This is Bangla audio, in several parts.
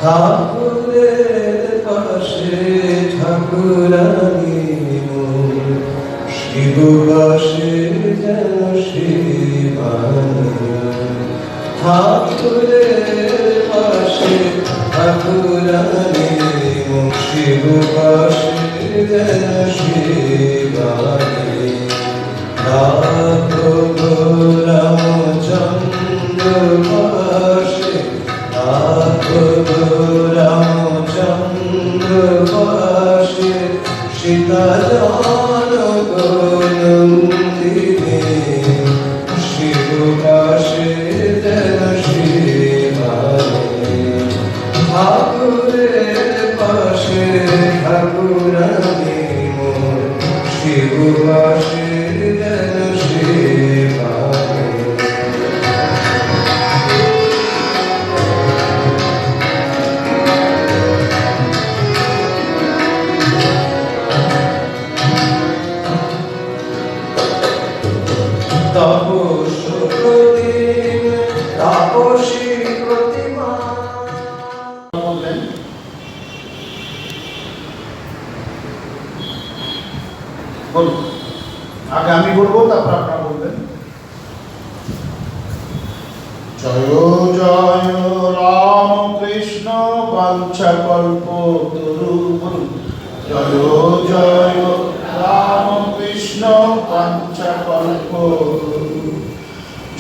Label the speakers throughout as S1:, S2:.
S1: ঠাকুরের পাশে ঠাকুরানী শিব পাশে যেন শিবানী ঠাকুরের পাশে ঠাকুরানী শিব পাশে যেন শিবানী রামচন্দ্র পাশে রামচন্দ্র পাশে সীতা জনগণন্দিনী শিব পাশে যেন শিবানী ঠাকুরের পাশে ঠাকুরানী শিব পাশে যেন শিবানী তাপসী প্রতিমা
S2: বললেন বলুন আগে আমি বলবো তারপর আপনারা বলবেন জয় জয় রাম কৃষ্ণ বাঞ্ছাকল্পতরু বলুন জয় জয় রাম কৃষ্ণ বাঞ্ছাকল্পতরু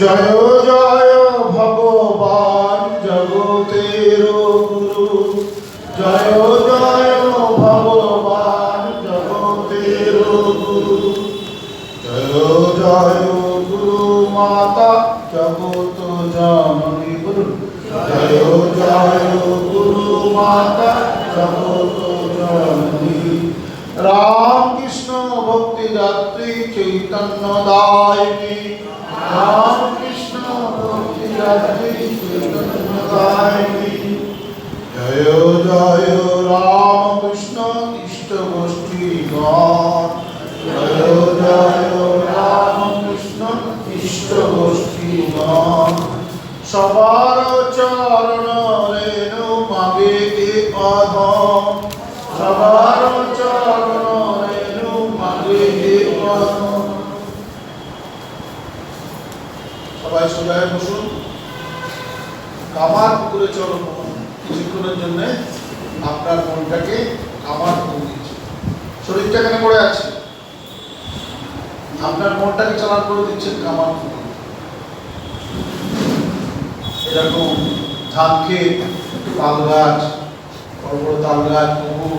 S2: জয় জয় ভগবান জগতের গুরু জয় জয় ভগবান জগতের গুরু জয় জয় গুরু মাতা জগত জননী বলুন জয় জয় গুরু মাতা জগত জননী রামকৃষ্ণ ভক্তি দাত্রী চৈতন্য দায়িনী রামকৃষ্ণ ভক্তি দাত্রী চৈতন্য দায়িনী জয় জয় রামকৃষ্ণ ইষ্ট গোষ্ঠী গণ জয় জয় রামকৃষ্ণ ইষ্ট গোষ্ঠী গণ সবার চরণ রেণু মাগে অধম সবার চরণ রেণু মাগে অধম সবাই সবাই বসুন কামার পুকুরে চলো কিছুক্ষণের জন্য আপনার মনটাকে কামার পুকুর দিচ্ছে শরীরটা কেন পড়ে আছে আপনার মনটাকে চালান করে দিচ্ছেন কামার পুকুর এরকম ধান ক্ষেত তাল গাছ বড় বড় তাল গাছ পুকুর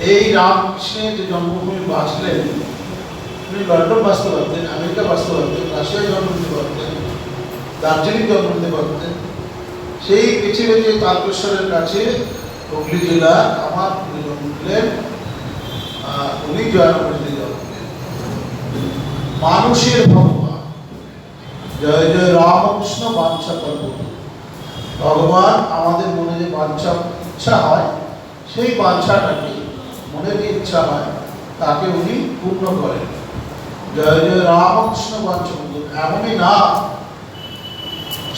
S2: এই রামকৃষ্ণের যে জন্মভূমি বাঁচলেন উনি লন্ডন বাঁচতে পারতেন আমেরিকা বাঁচতে পারতেন রাশিয়ায় জন্ম নিতে পারতেন দার্জিলিং জন্ম নিতে পারতেন সেই বেছে বেছে তারকেশ্বরের কাছে হুগলি জেলা আমার জন্ম নিলেন উনি জয়নগরীতে জন্ম নিলেন মানুষের ভগবান জয় জয় রামকৃষ্ণ বাঞ্ছা কল্প ভগবান আমাদের মনে যে বাঞ্ছা ইচ্ছা হয় সেই বাঞ্ছাটাকে মনে যে ইচ্ছা হয় তাকে উনি পূর্ণ করেন জয় জয় রামকৃষ্ণ বাঞ্ছা এমনই নাম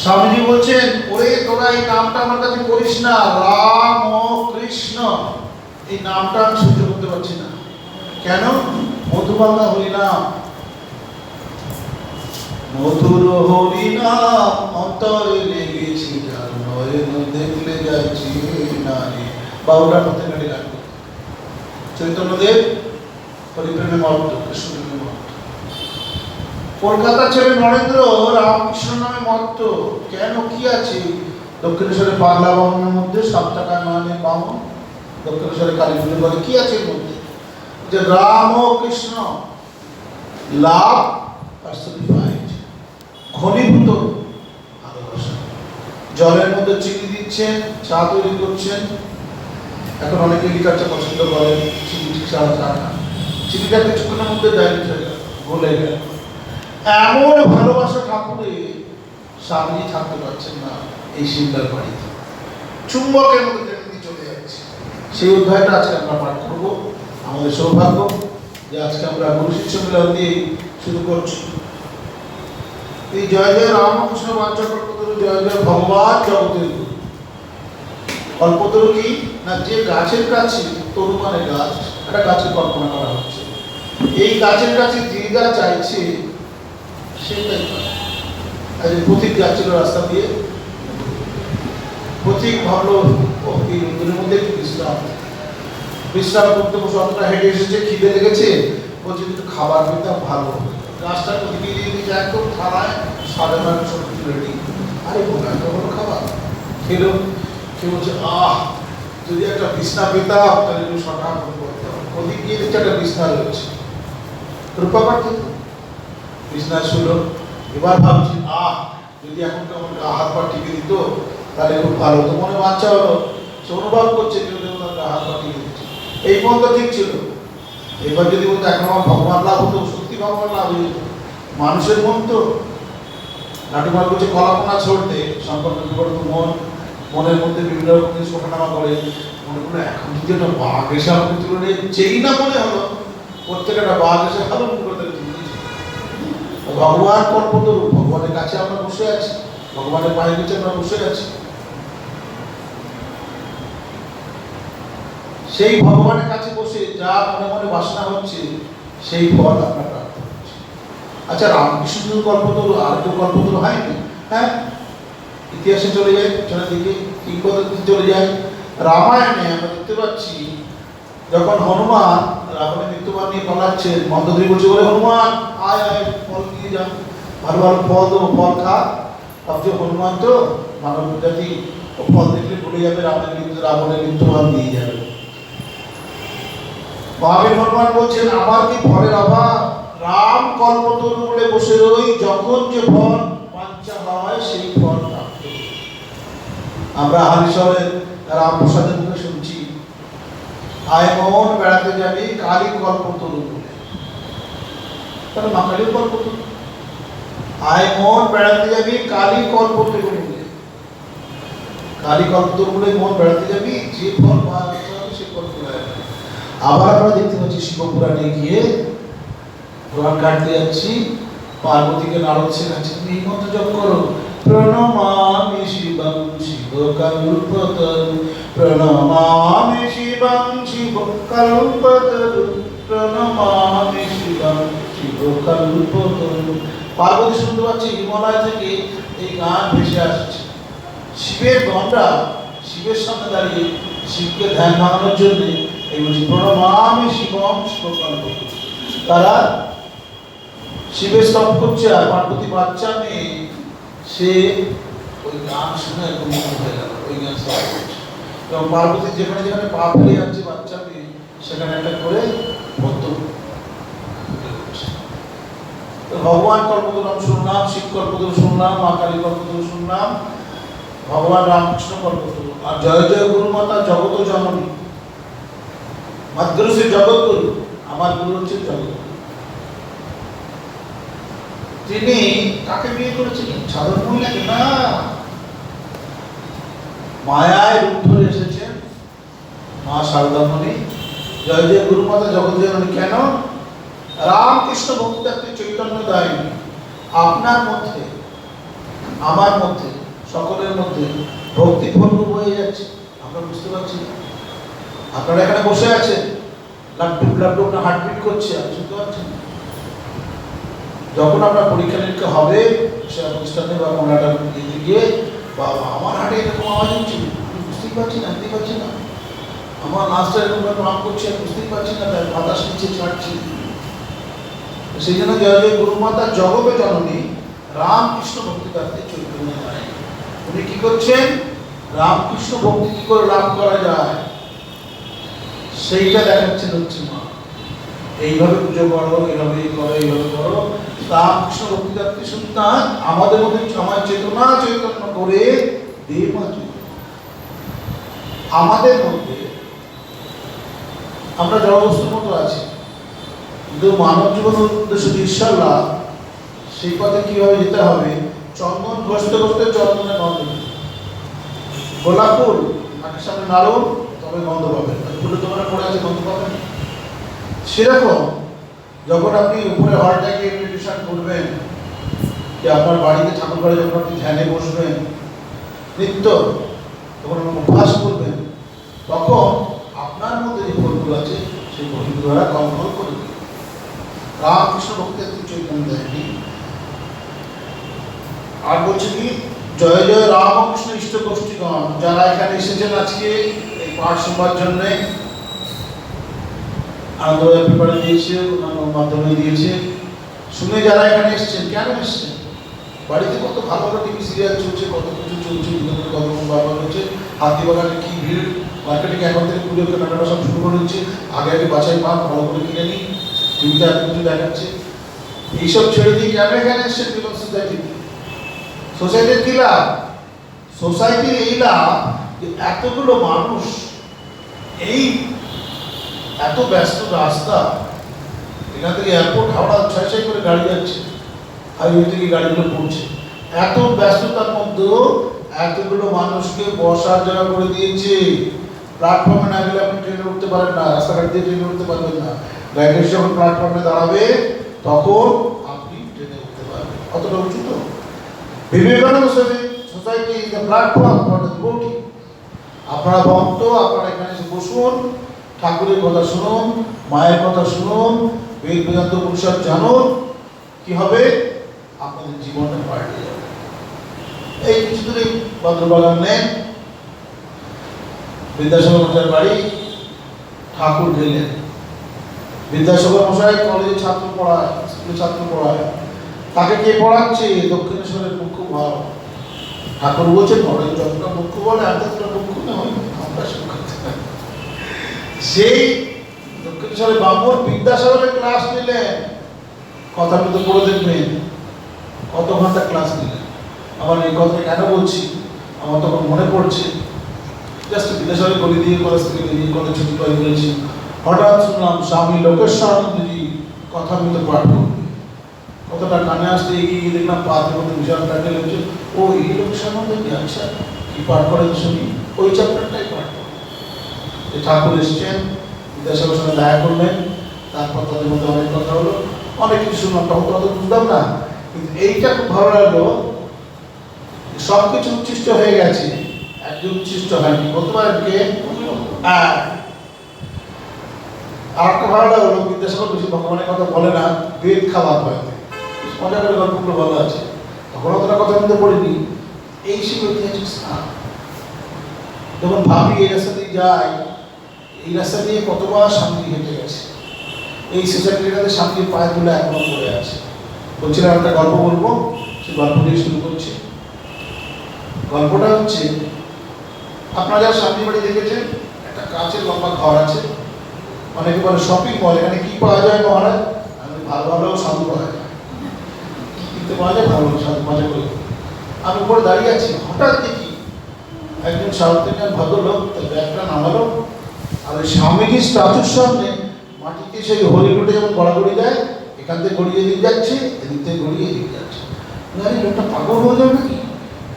S2: স্বামীজি বলছেন ওরে তোরা এই নামটা আমার কাছে করিস না রাম ও কৃষ্ণ এই নামটা আমি সহ্য করতে পারছি না কেন মধুবাঙ্গা হরিনাম মধুর হরিনাম অন্তরে লেগেছি যার নয়ন দেখলে যাচ্ছি নারী বাউলা পথে গাড়ি রাখবে চৈতন্যদেব হরিপ্রেমে মত্ত কৃষ্ণপ্রেমে মত্ত কলকাতা ছেলে নরেন্দ্র রামকৃষ্ণ নামে মত্ত কেন কি আছে দক্ষিণেশ্বরে বাংলা বামনের মধ্যে 7 টাকায় মানে বামন দক্ষিণেশ্বরে কালীপুরে বলে কি আছে এর মধ্যে যে রাম ও কৃষ্ণ লাভ পার্সনিফাইড ঘনীভূত ভালোবাসা জলের মধ্যে চিনি দিচ্ছেন চা তৈরি করছেন এখন অনেকে লিকার চা পছন্দ করেন চিনি চা না চিনিটা কিছুক্ষণের মধ্যে ডাইরেক্ট হয়ে গেল গলে গেল এমন ভালোবাসা ঠাকুরে স্বামী থাকতে পারছেন না এই শিবদার বাড়িতে চুম্বকের মধ্যে চলে যাচ্ছে সেই অধ্যায়টা আজকে আমরা পাঠ করব আমাদের সৌভাগ্য যে আজকে আমরা গুরু শিষ্য মিলন দিয়ে শুরু করছি এই জয় জয় রামকৃষ্ণ বাঞ্ছাকল্পতরু জয় জয় ভগবান জগতের গুরু কল্পতরু কি না, যে গাছের কাছে, তরু মানে গাছ, একটা গাছের কল্পনা করা হচ্ছে, এই গাছের কাছে যে যা চাইছে সেটাই পায়। আজ পথিক যাচ্ছিল রাস্তা দিয়ে, পথিক ভাবলো এই রোদের মধ্যে একটু বিশ্রাম করতে বসে, অতটা হেঁটে এসেছে, খিদে লেগেছে, বলছে একটু খাবার পেতাম ভালো হতো। রাস্তার প্রতি একদম থানায় 9:30 সব কিছু রেডি, আরে বোকা কোনো খাবার খেলো, কেউ বলছে যদি একটা বিছনা পেতাম তাহলে একটু সকাল করতাম। ওদিক গিয়ে দেখছে একটা বিছনা রয়েছে, রূপা পাঠিয়ে বিছনা ছিল। এবার ভাবছি যদি এখন কেমন হাত পা টিকে দিত তাহলে খুব ভালো হতো, মনে বাচ্চা হলো, সে অনুভব করছে কেউ কেউ তার হাত পা টিকে দিচ্ছে। এই পর্যন্ত ঠিক ছিল। এবার যদি বলতো এখন আমার ভগবান লাভ হতো, সত্যি ভগবান লাভ হয়ে যেত। মানুষের মন তো নাটুমার করছে কল্পনা ছড়তে, সম্পর্ক মনের মধ্যে বিভিন্ন রকম জিনিস ওঠানামা করে, মনে করলো এখন যদি একটা বাঘ এসে আমাকে তুলে নিয়ে, যেই না মনে হলো প্রত্যেকটা বাঘ এসে ভালো মনে করতে ভগবান কল্পতরু, ভগবানের কাছে আমরা বসে আছি, ভগবানের পায়ের নিচে আমরা বসে আছি, সেই ভগবানের কাছে বসে যা মনে মনে বাসনা হচ্ছে সেই ফল আমরা প্রাপ্ত হচ্ছে। আচ্ছা, রামকৃষ্ণ কল্পতরু আর কেউ কল্পতরু হয়নি? হ্যাঁ, ইতিহাসে চলে যায়, চলে দিকে কিংবদন্তি চলে যায়। রামায়ণে আমরা দেখতে পাচ্ছি যখন হনুমান রাবণের মৃত্যুবান নিয়ে পালাচ্ছে, মন্দোদরি বলছে বলে হনুমান আয় আয় ফল নিয়ে যা, ভালো ভালো ফল দেবো, ফল খা। ভাবছে হনুমান তো মানব জাতি, ও ফল দেখলে ভুলে যাবে রাবণের মৃত্যুবান দিয়ে যাবে। মহাবীর হনুমান বলছেন আমার কি ফলের অভাব, রাম কল্পতরু বলে বসে রই, যখন যে ফল বাঞ্ছা হয় সেই ফল প্রাপ্ত। আমরা হালিশহরের রামপ্রসাদের মুখে শুনছি আয় মন বেড়াতে যাবি কালী কল্পতরু বলে, তাহলে মা কালীর কল্পতরু। আয় মন বেড়াতে যাবি কালী কল্পতরু বলে, কালী কল্পতরু বলে মন বেড়াতে যাবি, যে ফল পাওয়া যেতে হবে সে ফল পেয়ে যাবে। আবার আমরা দেখতে পাচ্ছি শিবপুরাণে গিয়ে পুরাণ কাটতে যাচ্ছি, পার্বতীকে নারদ শেখাচ্ছি তুমি এই মন্ত্র জপ করো, প্রণমামি শিবং শিবকল্পতরু, প্রণমামি শিবং শিবকল্পতরু, প্রণমামি শিবং শিবকল্পতরু। পার্বতী শুনতে পাচ্ছি হিমালয় থেকে এই গান ভেসে আসছে। শিবের গণরা শিবের সামনে দাঁড়িয়ে শিবকে ধ্যান ভাঙানোর জন্য এই বলছি প্রণমামি শিবং শিবকল্পতরু। তারা শিবের স্তব করছে, আর পার্বতী বাচ্চা মেয়ে সে ওই গান শুনে একদম হয়ে গেল, ওই গান স্তব করছে। এবং পার্বতী যেখানে যেখানে পা ফেলে যাচ্ছে বাচ্চা মেয়ে, সেখানে একটা করে ভক্ত। ভগবান কল্পতরু নাম শুনলাম, শিব কল্পতরু শুনলাম, মা কালী কল্পতরু শুনলাম, ভগবান রামকৃষ্ণ কল্পতরু। আর জয় জয় গুরু মাতা জগত জননী, মাদ্রসী জগৎগুরু, আমার গুরু হচ্ছে জগৎগুরু। তিনি কাকে বিয়ে করেছিলেন? সাধারণ মহিলাকে না, মায়ায় রূপ ধরে এসেছেন মা শারদামণি। জয় জয় গুরু মাতা জগৎ জননী। কেন? রামকৃষ্ণ ভক্তিদাত্রী চৈতন্য দায়নী আপনার মধ্যে, আমার মধ্যে, সকলের মধ্যে ভক্তি ভঙ্গ হয়ে যাচ্ছে, আমরা বুঝতে পারছি না। আপনারা এখানে বসে আছেন, লাপটুপ লাপটুপ না হার্টবিট করছে, আপনি শুনতে পাচ্ছেন। যখন আপনার পরীক্ষা নিরীক্ষা হবে সে প্রতিষ্ঠানে বা কোনো একটা গিয়ে, বাবা আমার হাটে এরকম আওয়াজ হচ্ছে, আমি বুঝতেই পারছি না, বুঝতেই পারছি না, আমার নাচটা এরকম নাম করছে, আমি বুঝতেই পারছি না, তাই বাতাস নিচে ছাড়ছি। সেই জন্য জয় জয় গুরু মাতা জগত জননী রামকৃষ্ণ ভক্তিদাত্রী চৈতন্য দায়নী। উনি কি করছেন? রামকৃষ্ণ ভক্তি কি করে লাভ করা যায় সেইটা দেখাচ্ছেন হচ্ছে মা। এইভাবে পুজো করো, এইভাবে করো, এইভাবে করো। রামকৃষ্ণ ভক্তিদাত্রী সন্তান আমাদের মধ্যে আমার চেতনা চৈতন্য করে দেব আমাদের মধ্যে। আমরা জড়বস্তুর মতো আছি, কিন্তু মানব জীবনের উদ্দেশ্য ঈশ্বর লাভ, সেই পথে কিভাবে যেতে হবে? চন্দন ঘষতে ঘষতে চন্দনের গন্ধ, গোলাপ ফুল নাকের সামনে নাড়ুন তবে গন্ধ পাবেন, ফুলের দোকানে পড়ে আছে গন্ধ পাবেন। সেরকম যখন আপনি উপরে হলটাকে মেডিটেশন করবেন, যে আপনার বাড়িতে ঠাকুর ঘরে যখন আপনি ধ্যানে বসবেন নিত্য, তখন অভ্যাস করবেন যারা এখানে এসেছেন আজকে এই পাঠ শোনার জন্য, আনন্দ পেপারে দিয়েছে, অন্যান্য মাধ্যমে দিয়েছে, শুনে যারা এখানে এসেছেন, কেন এসেছেন? বাড়িতে কত ভালো ভালো টিভি সিরিয়াল চলছে, কত কিছু চলছে, বিনোদনের কত রকম ব্যাপার হচ্ছে, হাতি বাগানে কি ভিড়, মার্কেটিং এখন থেকে পুজো কেনাকাটা সব শুরু করে দিচ্ছে, আগে আগে বাছাই পান ভালো করে কিনে নিই, টিভিতে এত কিছু দেখাচ্ছে। এইসব ছেড়ে দিয়ে কেন এখানে এসেছেন? বিকজ সোসাইটিতে, সোসাইটির কি লাভ? সোসাইটির এই লাভ যে এতগুলো মানুষ, এই এত ব্যস্ত রাস্তা, এখান থেকে এয়ারপোর্ট হাওড়া ছয় ছয় করে গাড়ি যাচ্ছে, হাইওয়ে থেকে গাড়িগুলো পড়ছে, এত ব্যস্ততার মধ্যেও এতগুলো মানুষকে বসার জায়গা করে দিয়েছে। প্ল্যাটফর্মে না গেলে আপনি ট্রেনে উঠতে পারেন না, রাস্তাঘাট দিয়ে ট্রেনে উঠতে পারবেন না, গাড়ি যখন প্ল্যাটফর্মে দাঁড়াবে তখন আপনি ট্রেনে উঠতে পারবেন। অতটা উঁচু তো। Vivekananda society is the platform for the devotee. আপনারা ভক্ত, আপনারা এখানে এসে বসুন, ঠাকুরের কথা শুনুন, মায়ের কথা শুনুন, বেদ বেদান্ত উপনিষদ জানুন, কি হবে? আপনাদের জীবনটা পাল্টে যাবে। এই কিছু দূরে ভদ্রবাগান নেন, বিদ্যাসাগর মশাইয়ের বাড়ি, ঠাকুর গেলেন। বিদ্যাসাগর মশাই কলেজে ছাত্র পড়ায়, স্কুলে ছাত্র পড়ায়, তাকে কে পড়াচ্ছে? দক্ষিণেশ্বরের মুখ্য ভাব ঠাকুর বলছে, নরেন যতটা মুখ্য বলে আর ততটা মুখ্য নয়, আমরা সেই দক্ষিণেশ্বরের ব্রাহ্মণ বিদ্যাসাগরের ক্লাস নিলেন। কথা মতো পড়ে দেখবেন কত ঘন্টা ক্লাস নিলেন। আমার এই কথা কেন বলছি, আমার তখন মনে পড়ছে, জাস্ট বিদ্যাসাগরের গলি দিয়ে কলেজ থেকে বেরিয়ে কলেজ ছুটি পাই বলেছি, হঠাৎ শুনলাম স্বামী লোকেশ্বরানন্দজি কথা মতো পাঠ করবে। কতটা কানে আসতে এগিয়ে গিয়ে দেখলাম পাতের মধ্যে বিশাল প্যান্ডেল হচ্ছে। ও এই লোকেশ্বরানন্দজি, আচ্ছা কি পাঠ করেন শুনি, ওই চ্যাপ্টারটাই পাঠ করেন। ঠাকুর এসছেন, বিদ্যাসাগরের সঙ্গে দেখা করলেন, তারপর তাদের মধ্যে অনেক কথা হলো, অনেক কিছু শুনলাম, তখন তো অত বুঝলাম না, কিন্তু এইটা খুব ভালো লাগলো, সব কিছু উচ্ছিষ্ট হয়ে গেছে, একজন উচ্ছিষ্ট হয়নি। বলতে পারেন কে? আর একটা ভালো লাগলো, বিদ্যাসাগর বেশি ভগবানের কথা বলে না, বেদ খাওয়া হয়, মজা করে গল্পগুলো ভালো আছে, তখন অতটা কথা বলতে পড়িনি। এই সেই ঐতিহাসিক স্থান, যখন ভাবি এই রাস্তা দিয়ে যাই, এই রাস্তা দিয়ে কতবার শান্তি হেঁটে গেছে, এই সোসাইটির কাছে শান্তির পায়েগুলো এখনো পড়ে আছে। বলছিলাম একটা গল্প বলবো, সেই গল্প দিয়ে শুরু করছি। গল্পটা হচ্ছে, আপনারা যারা শান্তি বাড়ি দেখেছেন, একটা কাঁচের লম্বা ঘর আছে, অনেকে বলে শপিং মল, এখানে কি পাওয়া যায় মহারাজ? আমি ভালো ভালো সাধু পাওয়া যায়, কিনতে পাওয়া যায় ভালো সাধু, মজা করে। আমি উপরে দাঁড়িয়ে আছি, হঠাৎ দেখি একজন সাউথ ইন্ডিয়ান ভদ্রলোক তার ব্যাগটা নামালো, আর ওই স্বামীজির স্ট্যাচুর সামনে মাটিতে সেই হরিলুটে যেমন গড়াগড়ি দেয়, এখান থেকে গড়িয়ে দিক যাচ্ছে, এদিক থেকে গড়িয়ে দিক যাচ্ছে। আরে লোকটা পাগল হয়ে যাবে নাকি,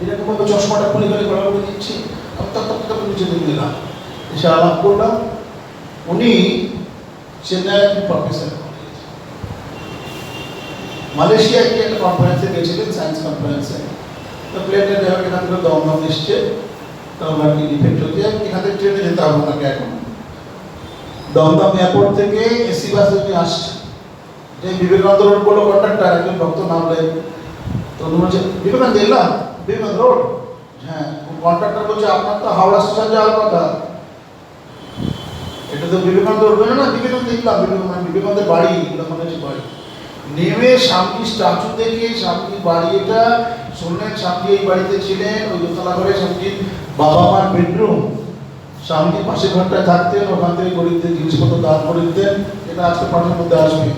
S2: এরকম ভাবে চশমাটা খুলে গেলে গড়াগড়ি দিচ্ছে। আমি তত্ত্ব নিচে দিয়ে দিলাম, এসে আলাপ করলাম। উনি চেন্নাইয়ের প্রফেসর, মালয়েশিয়ায় কি একটা কনফারেন্সে গেছিলেন, সায়েন্স কনফারেন্সে। তো প্লেনটা যাওয়ার এখান থেকে দমদম এসছে, তো ওনার কি ডিফেক্ট হচ্ছে, এখান থেকে ট্রেনে যেতে হবে ওনাকে। এখন দমদম এয়ারপোর্ট থেকে এসি বাসে উনি আসছে, যে বিবেকানন্দ রোড বললো কন্ডাক্টার, একজন ভক্ত নামলেন। তো উনি বলছে, বিবেকানন্দ এলাম, বিবেকানন্দ রোড, হ্যাঁ। কন্ডাক্টার বলছে, আপনার তো হাওড়া স্টেশন যাওয়ার কথা, এটা তো বিবেকানন্দ রোড না। বিবেকানন্দ দেখলাম, বিবেকানন্দের বাড়ি, এগুলো মনে হচ্ছে বাড়ি। নেমে স্বামী স্ট্যাচু দেখে স্বামীর বাড়ি এটা শুনলেন, স্বামী এই বাড়িতে ছিলেন, ওই দোতলা ঘরে স্বামীর বাবা মার বেডরুম, স্বামী পাশের ঘরটায় থাকতেন, ওখান থেকে গরিবদের জিনিসপত্র দান করে দিতেন, এটা আজকে পাঠের মধ্যে আসবে।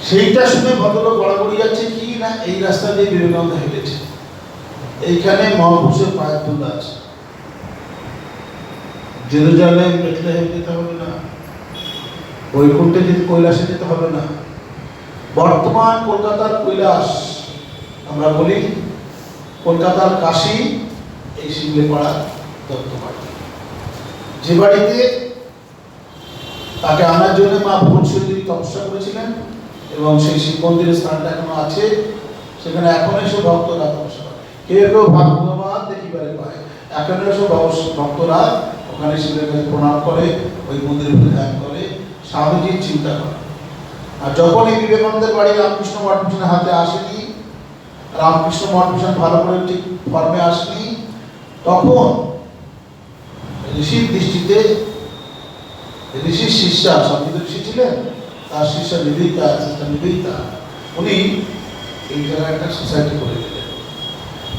S2: সেইটা শুনে ভদ্রলোক গড়াগড়ি যাচ্ছে কি না, এই রাস্তা দিয়ে বিবেকানন্দ হেঁটেছে, এইখানে মহাপুরুষের পায়ের তুলা আছে। জেরুজালেম বেথলেহেম যেতে হবে না, বৈকুণ্ঠে যেতে, কৈলাসে যেতে হবে না। বর্তমান কলকাতার কৈলাস আমরা বলি, কলকাতার কাশী এই শিমলেপাড়া দত্তবাড়ি, যে বাড়িতে তাকে আনার জন্য মা ভুবনেশ্বরী তপস্যা করেছিলেন, এবং সেই শিব মন্দিরের স্থানটা এখনো আছে, সেখানে এখন এসে ভক্তরা তপস্যা করে। কেউ কেউ ভগবান দেখিবারে পায়, এখন এসে ভক্তরা ওখানে শিবের কাছে প্রণাম করে, ওই মন্দিরের ধ্যান করে, স্বামীজির চিন্তা করে। আর যখন এই বিবেকানন্দের বাড়ি রামকৃষ্ণ মঠ মিশনের হাতে আসেনি, রামকৃষ্ণ মঠ মিশন ভালো করে ঠিক ফর্মে আসেনি, তখন ঋষির দৃষ্টিতে ঋষির শিষ্যা, সঙ্গীত ঋষি ছিলেন, তার শিষ্যা নিবেদিতা, সিস্টার নিবেদিতা, উনি এই জায়গায় একটা সোসাইটি করে দিলেন।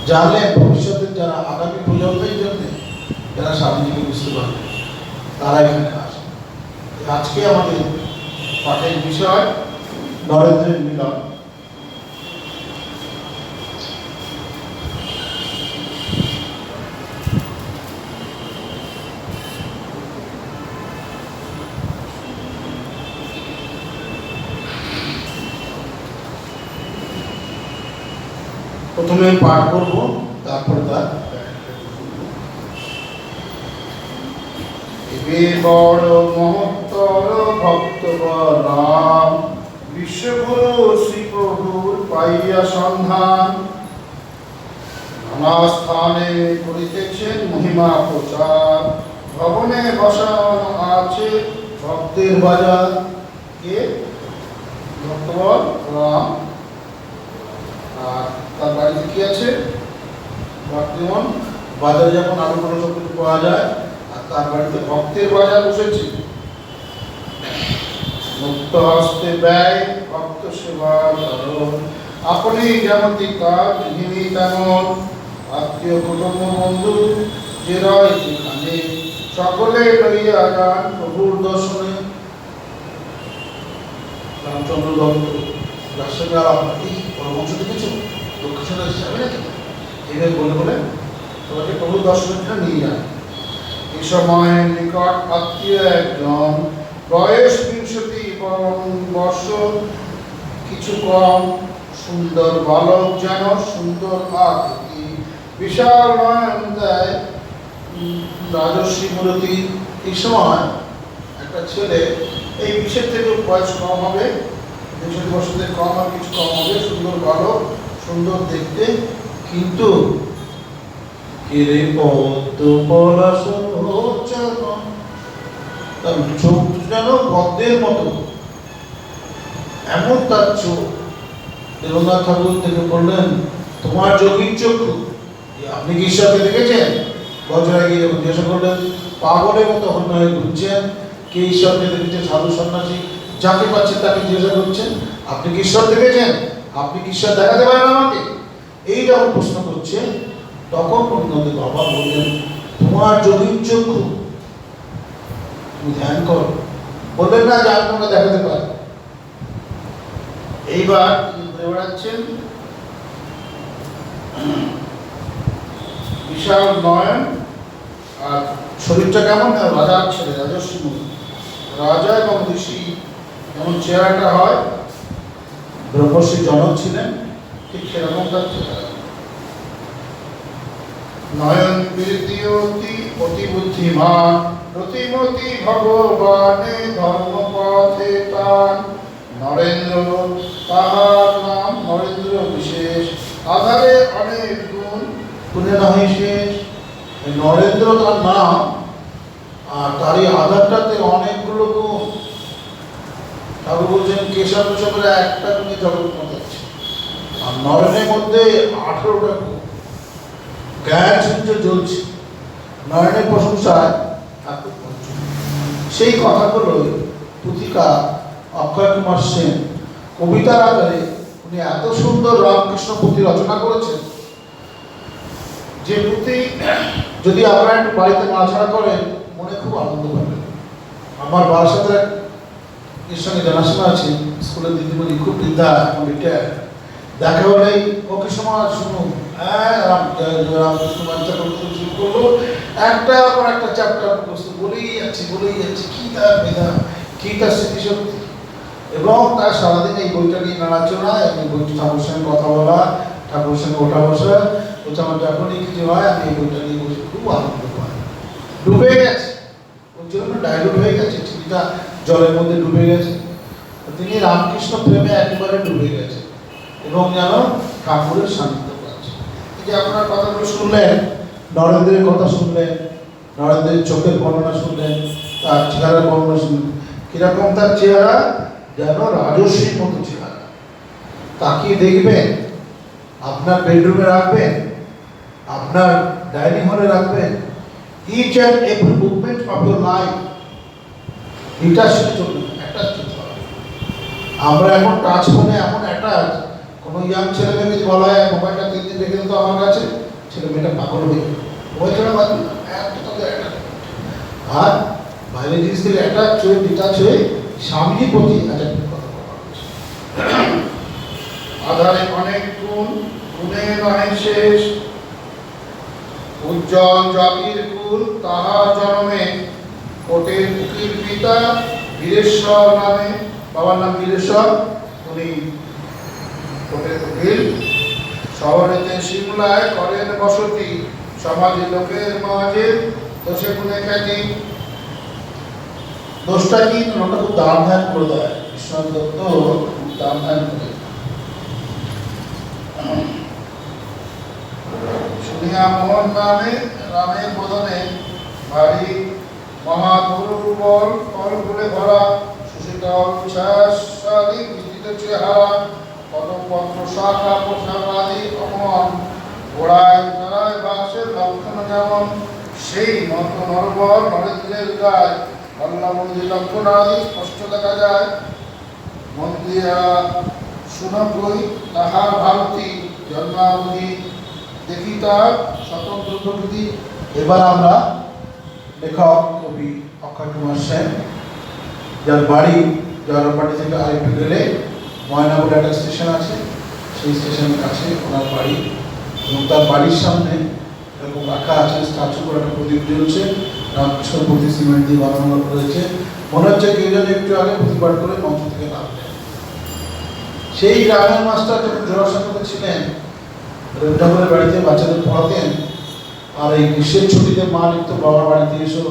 S2: জানলেন ভবিষ্যতের যারা আগামী প্রজন্মের জন্য যারা স্বামীজিকে বুঝতে পারবে তারা এখানে আসে। আজকে আমাদের পাঠের বিষয় নরেন্দ্রের মিলন। প্রথমে পাঠ করব, তারপর তার এবে বড় মহত্তর ভক্তগণ বিশ্বগুরু শ্রীপ্রভুর পাইয়া সন্ধান, নানা স্থানে করিতেছেন মহিমা প্রচার, ভবনে বসান আছে ভক্তের বাজার। কে? ভক্তগণ রাম। আর তার বাড়িতে কি আছে? ভক্তগণ। বাজারে যখন আরো কোনো সব কিছু পাওয়া যায়, আর তার বাড়িতে ভক্তের বাজার বসেছে। মুক্ত হস্তে ব্যয় ভক্ত সেবা করুন, আপনি যেমনটি কাজ যিনি তেমন, আত্মীয় কুটুম্ব বন্ধু যে রয় যেখানে, সকলে লইয়া যান প্রভুর দর্শনে। রামচন্দ্র দত্ত রাষ্ট্রকে আর আপনাকে পরামর্শ দেখেছো দক্ষিণ যাবে নাকি এইভাবে বলে বলে তোমাকে প্রভুর দর্শনটা নিয়ে যান। এই সময় নিকট আত্মীয় একজন, বয়স ২০ বর্ষ কিছু কম, সুন্দর বালক যেন সুন্দর আকৃতি, বিশাল নয়ন দেয় রাজস্বী মূর্তি। এই সময় একটা ছেলে এই ২০ থেকে বয়স কম হবে, ২০ বছর থেকে কম আর কিছু কম হবে, সুন্দর বালক, সুন্দর দেখতে, কিন্তু কেরে পদ্ম পলাশ চরণ, তার চোখ যেন পদ্মের মতো, এমন তার চোখ। দেবনাথ ঠাকুর থেকে বললেন, তোমার যোগীর চক্ষু, আপনি কি ঈশ্বরকে দেখেছেন? বজ্রাগী যখন জিজ্ঞাসা করলেন, পাগলের মতো হন্য হয়ে ঘুরছেন, কে ঈশ্বরকে দেখেছেন? সাধু সন্ন্যাসী যাকে পাচ্ছেন তাকে জিজ্ঞাসা করছেন, আপনি কি ঈশ্বর দেখেছেন? আপনি কি ঈশ্বর দেখাতে পারেন আমাকে? এই যখন প্রশ্ন করছে, তখন পূর্ণদেব বাবা বললেন, তোমার যোগীর চক্ষু, তুমি ধ্যান করো। বললেন না যে আপনারা দেখাতে পারেন। এইবার তিনি ঘুরে বেড়াচ্ছেন, বিশাল নয়ন, আর শরীরটা কেমন? রাজার ছেলে, রাজস্বী মুনি। রাজা এবং ঋষি যেমন চেহারাটা হয়, ব্রহ্মর্ষি জনক ছিলেন, ঠিক সেরকম তার চেহারা। নয়ন প্রীতিয়তি অতি বুদ্ধিমান, প্রতিমতি ভগবানে ধর্মপথে তান, নরেন্দ্র তাহার নাম, নরেন্দ্র বিশেষ, আধারে অনেক গুণ, গুণে নহে শেষ। নরেন্দ্র তার নাম, আর তার এই আধারটাতে অনেকগুলো গুণ। ঠাকুর বলছেন কেশব কেশবের একটা গুণে জগৎ মাতাচ্ছে, আর নরেনের মধ্যে 18টা গুণ। জ্ঞান সূর্য জ্বলছে, নয়নের প্রশংসায় ঠাকুর পঞ্চম। সেই কথাগুলো পুথিকা অক্ষয় কুমার সেন কবিতার আকারে উনি এত সুন্দর রামকৃষ্ণ পুঁথি রচনা করেছেন, যে পুঁথি যদি আপনারা একটু বাড়িতে নাড়াচাড়া করেন মনে খুব আনন্দ পাবেন। আমার বারাসাতের এর সঙ্গে জানাশোনা আছে, স্কুলের দিদিমণি, খুব বৃদ্ধা, রিটায়ার। দেখা হলেই ওকে সমাজ শুনুন, রামকৃষ্ণ বাঞ্ছা করতে শুরু করলো, একটা পর একটা চ্যাপ্টার বলেই যাচ্ছে, কি তার মেধা, কি তার স্মৃতিশক্তি, এবং তার সারাদিন এই বইটা নিয়ে নাড়াচড়া, এই বইটা ঠাকুরের সঙ্গে কথা বলা, ঠাকুরের সঙ্গে ওঠা বসা। বলছে আমার যখনই কিছু হয় আমি এই বইটা নিয়ে বসে খুব আনন্দ পাই। ডুবে গেছে, ওর জন্য ডাইলুট হয়ে গেছে, চিঠিটা জলের মধ্যে ডুবে গেছে। তিনি রামকৃষ্ণ প্রেমে একেবারে ডুবে গেছে এবং যেন ঠাকুরের সান্নিধ্য পাচ্ছে। এই যে আপনার কথাগুলো শুনলেন, নরেন্দ্রের কথা শুনলেন, নরেন্দ্রের চোখের বর্ণনা শুনলেন, তার চেহারার বর্ণনা শুনলেন। কিরকম তার চেহারা? যেন রাজস্বীর মতো চেহারা। তাকিয়ে দেখবেন, আপনার বেডরুমে রাখবেন, আপনার ডায়েরি হলে রাখবেন। Each and every movement of your life এটা শুনে চলবে না, অ্যাটাচ করতে হবে। আমরা এখন টাচ ফোনে এমন অ্যাটাচ, কোনো ইয়াং ছেলে মেয়েকে যদি বলা হয় মোবাইলটা 3 দিন রেখে দিত আমার কাছে, ছেলে মেয়েটা পাগল হয়ে যাবে, মোবাইল ছাড়া বাঁচবে না, এত তাদের অ্যাটাচ। আর বাইরের জিনিস থেকে অ্যাটাচ হয়ে ডিটাচ হয়ে স্বামীর প্রতি অ্যাটাচমেন্ট কথা বলা হচ্ছে। আধারে অনেক গুণ, গুণে নহে শেষ, উজ্জ্বল জাতির কুল তাহার জন্মে, কোটের উকিল পিতা বীরেশ্বর নামে, বাবার নাম বীরেশ্বর, উনি কোটের উকিল। শহরেতে সিমলায় করেন বসতি, সমাজের লোকের মাঝে দোষে গুণে খ্যাতি। দোষটা কি? ওটা খুব দাম ধ্যান করে দেয়, বিশ্বনাথ দত্ত খুব দাম ধ্যান করে। শুনিয়া মোহন নামে রামের বোধনে, ভারী মহাদুর্বল ফল ফুলে ভরা, সুশীতল ছায়াশালী বিস্তৃত চেহারা, পদপত্র শাখা পোশাকাদি অমন, ঘোড়ায় তারায় বাসের লক্ষণ যেমন, সেই মতো নরবর নরেন্দ্রের গায়ে কল্যাণী লক্ষণ আদি স্পষ্ট দেখা যায়। মন্দিরা শুনকই তাহার ভারতী জন্মাবধি, দেখি তার স্বতন্ত্র প্রকৃতি। এবার আমরা লেখক কবি অক্ষয় কুমার সেন, যার বাড়ি জয়রামবাটি থেকে আরেকটু গেলে ময়না বলে একটা স্টেশন আছে, সেই স্টেশনের কাছে ওনার বাড়ি, এবং তার বাড়ির সামনে এরকম রাখা আছে স্ট্যাচু করে একটা প্রদীপ জ্বলছে, রামকৃষ্ণ প্রতি সিমেন্ট দিয়ে বানানো রয়েছে। মনে হচ্ছে কেউ যেন একটু আগে প্রতিবাদ করে মঞ্চ থেকে নামলেন। সেই গ্রামের মাস্টার যখন জোড়াসাঁকোতে ছিলেন, রবীন্দ্রনাথের বাড়িতে বাচ্চাদের পড়াতেন, আর এই গ্রীষ্মের ছুটিতে মা লিখত বাবার বাড়িতে এসো,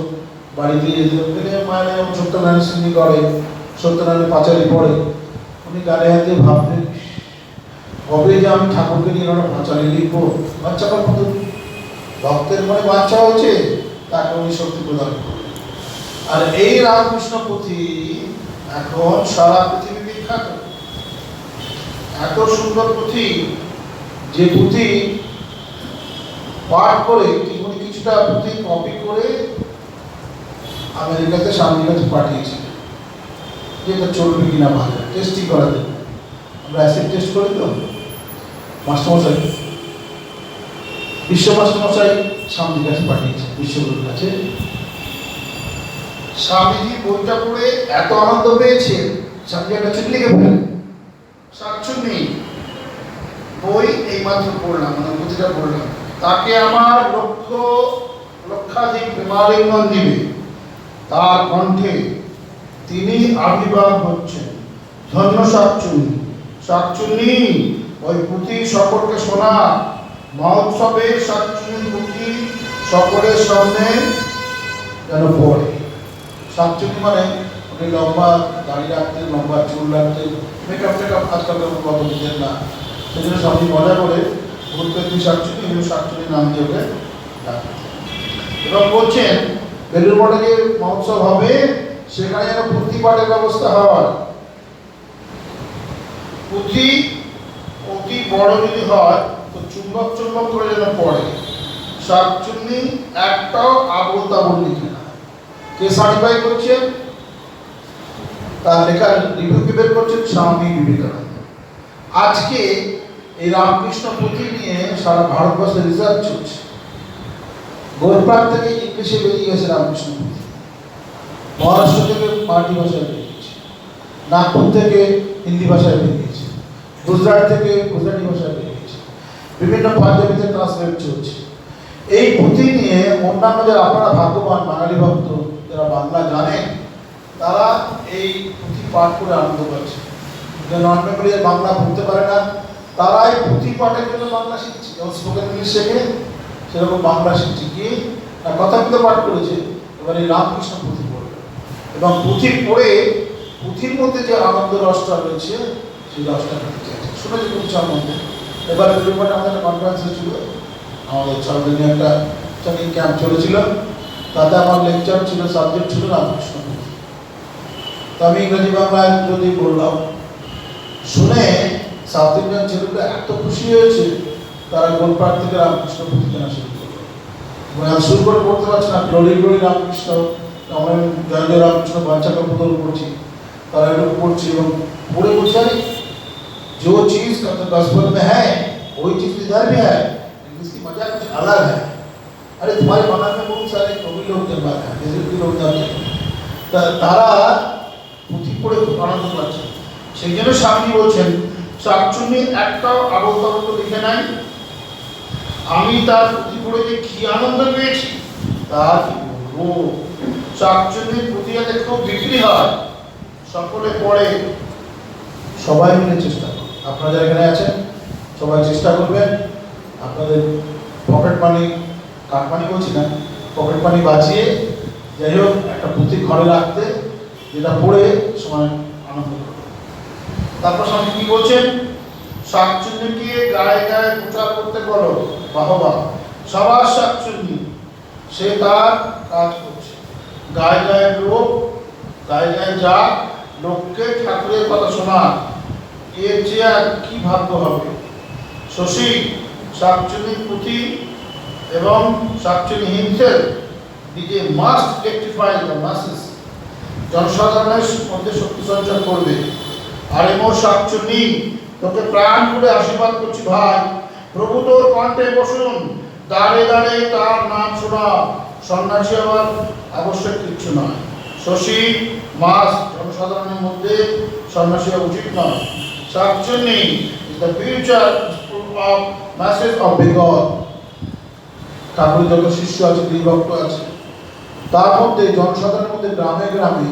S2: বাড়িতে যেতে মায়ের যেমন সত্যনারায়ণ সিদ্ধি করে, সত্যনারায়ণ পাঁচালি পড়ে, উনি গানে হাতে ভাবতেন কবে যে আমি ঠাকুরকে নিয়ে একটা পাঁচালি লিখবো। বাচ্চাটার মতো ভক্তের মনে বাচ্চা হয়েছে, তাকে উনি শক্তি প্রদান করবেন। আর এই রামকৃষ্ণ পুঁথি এখন সারা পৃথিবী বিখ্যাত। এত সুন্দর পুঁথি, যে পুঁথি পাঠ করে উনি কিছুটা পুঁথি কপি করে আমেরিকাতে স্বামীর কাছে পাঠিয়েছিলেন, যেটা চলবে কিনা ভালো টেস্টিং করা যাবে। আমরা অ্যাসিড টেস্ট করি তো, মাস্টারমশাই বিশ্ব মাস্টারমশাই স্বামীর কাছে পাঠিয়েছে, বিশ্বগুরুর কাছে। স্বামীজি বইটা পড়ে এত আনন্দ পেয়েছেন, স্বামীজি একটা চিঠি লিখে ফেলেন, সাতচুন্নি বই এইমাত্র পড়লাম, মানে পুঁথিটা পড়লাম, তাকে আমার লক্ষাধিক প্রেমালিঙ্গন দিবে, তার কণ্ঠে তিনি আবির্ভাব হচ্ছেন, ধন্য শাকচুন্নি। শাকচুন্নি ওই পুঁথি সকলকে শোনা, মহোৎসবে শাকচুন্নির পুঁথি সকলের সামনে যেন পড়ে। শাকচুন্নি মানে উনি লম্বা দাড়ি রাখতেন, লম্বা চুল রাখতেন, মেকআপ টেকআপ আজকাল কত দিতেন না, সেই জন্য স্বামী মজা করে ভূতপেত্রী শাকচুন্নি, এগুলো শাকচুন্নির নাম দিয়ে ওকে ডাকতেন। এবং বলছেন বেলুর মঠে যে মহোৎসব হবে সেখানে যেন পুঁথি পাঠের ব্যবস্থা হয়। পুঁথি অতি বড় যদি হয় তো চুম্বক চুম্বক করে যেন পড়ে। শাকচুন্নি একটাও আবল তাবল লিখে না। কে সার্টিফাই করছেন? তার লেখার রিভিউ বের করছেন স্বামী বিবেকানন্দ। আজকে এই রামকৃষ্ণ পুঁথি নিয়ে সারা ভারতবর্ষে রিসার্চ চলছে। গোলপাড় থেকে ইংলিশে বেরিয়ে গেছে রামকৃষ্ণ পুঁথি, মহারাষ্ট্র থেকে মারাঠি ভাষায় বেরিয়েছে, নাগপুর থেকে হিন্দি ভাষায় বেরিয়েছে, গুজরাট থেকে গুজরাটি ভাষায় বেরিয়েছে, বিভিন্ন পাঞ্জাবিতে ট্রান্সলেট চলছে। এই পুঁথি নিয়ে অন্যান্য যারা আপনারা ভাগ্যবান বাঙালি ভক্ত যারা বাংলা জানেন, তারা এই পুঁথি পাঠ করে আনন্দ পাচ্ছে। যারা নন বেঙ্গলি বাংলা পড়তে পারে না, তারা এই পুঁথি পাঠের জন্য বাংলা শিখছে, যেমন স্পোকেন ইংলিশ শেখে সেরকম বাংলা শিখছে। কি না কথাগুলো পাঠ করেছে, এবার এই রামকৃষ্ণ পুঁথি পড়বে, এবং পুঁথি পড়ে পুঁথির মধ্যে যে আনন্দ রসটা রয়েছে সেই রসটা পেতে চাইছে। শুনেছি খুব আনন্দ। এবার বেলুরমঠে আমাদের একটা কনফারেন্স হয়েছিল, আমাদের 6 দিনের একটা ট্রেনিং ক্যাম্প চলেছিল, তাতে আমার লেকচার ছিল, সাবজেক্ট ছিল রামকৃষ্ণ পুঁথি। তো আমি ইংরেজি বাংলায় যদি বললাম, শুনে সাউথ ইন্ডিয়ান ছেলেগুলো এত খুশি হয়েছে, তারা গোলপাড় থেকে রামকৃষ্ণ পুঁথি কেনা শুরু করলো। আমি শুরু করে পড়তে পারছি না, গ্লোরি গ্লোরি রামকৃষ্ণ, আমরা জয় জয় রামকৃষ্ণ বাঞ্ছা কল্পতরু পড়ছি, তারা এটুকু পড়ছি এবং পড়ে বলছি আরে जो चीज गॉस्पेल में है वही चीज इधर भी है, लेकिन इसकी मजा कुछ अलग है। अरे तुम्हारे बगल में बहुत सारे कवि लोग जन्माते हैं, जैसे कि लोग जाते हैं, তারা পুঁথি পড়ে খুব আনন্দ পাচ্ছে। সেই জন্য স্বামী বলছেন শাকচুন্নির একটাও আবর্তন লিখে নাই, আমি তার পুঁথি পড়ে যে কি আনন্দ পেয়েছি তার কি বলবো। শাকচুন্নির পুঁথি যাতে খুব বিক্রি হয়, সকলে পড়ে, সবাই মিলে চেষ্টা করুন। আপনারা যারা এখানে আছেন সবাই চেষ্টা করবেন আপনাদের পকেট মানি, কাঠ মানি বলছি না, পকেট মানি বাঁচিয়ে যাই হোক একটা পুঁথি ঘরে রাখতে, যেটা পড়ে সময় আনন্দ করবে। তারপর স্বামী কি বলছেন, শাকচুন্নিকে গায়ে গায়ে প্রচার করতে বলো, বাহবা সবার শাকচুন্নি, সে তার কাজ করছে। গায়ে গায়ে লোক, গায়ে গায়ে যা, লোককে ঠাকুরের কথা শোনা, এর যে আর কি ভাগ্য হবে। শশী শাকচুন্নির পুঁথি এবং শাকচুন্নি হিমসেল দিকে মাস্ট রেকটিফাই দ্য মাসেস, জনসাধারণের মধ্যে শক্তি সঞ্চার করবে। আর এমন শাকচুন্নি তোকে প্রাণ করে আশীর্বাদ করছি ভাই, প্রভু তোর কণ্ঠে বসুন, দাঁড়ে দাঁড়ে তার নাম শোনা, সন্ন্যাসী আবার আবশ্যক কিছু নয়। শশী মাস জনসাধারণের মধ্যে সন্ন্যাসী উচিত নয়। শাকচুন্নি is the future of message of Bengal. ঠাকুরের যত শিষ্য আছে, ভক্ত আছে, তার মধ্যে জনসাধারণের মধ্যে গ্রামে গ্রামে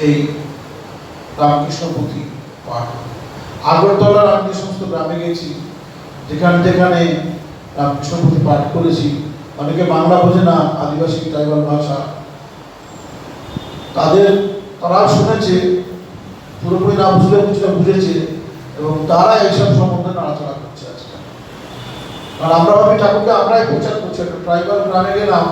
S2: এই রামকৃষ্ণ পুঁথি পাঠ। আগরতলার আমি যে সমস্ত গ্রামে গেছি, যেখানে যেখানে রামকৃষ্ণ পুঁথি পাঠ করেছি, অনেকে বাংলা বোঝে না, আদিবাসী ট্রাইবাল ভাষা, তারা শুনেছে, পুরোপুরি না বুঝলেও কিছুটা বুঝেছে এবং তারা এইসব সম্বন্ধে নাড়াচাড়া করছে আজকে। আর আমরা ভাবি ঠাকুরকে আমরাই প্রচার করছি। একটা ট্রাইবাল গ্রামে গেলাম,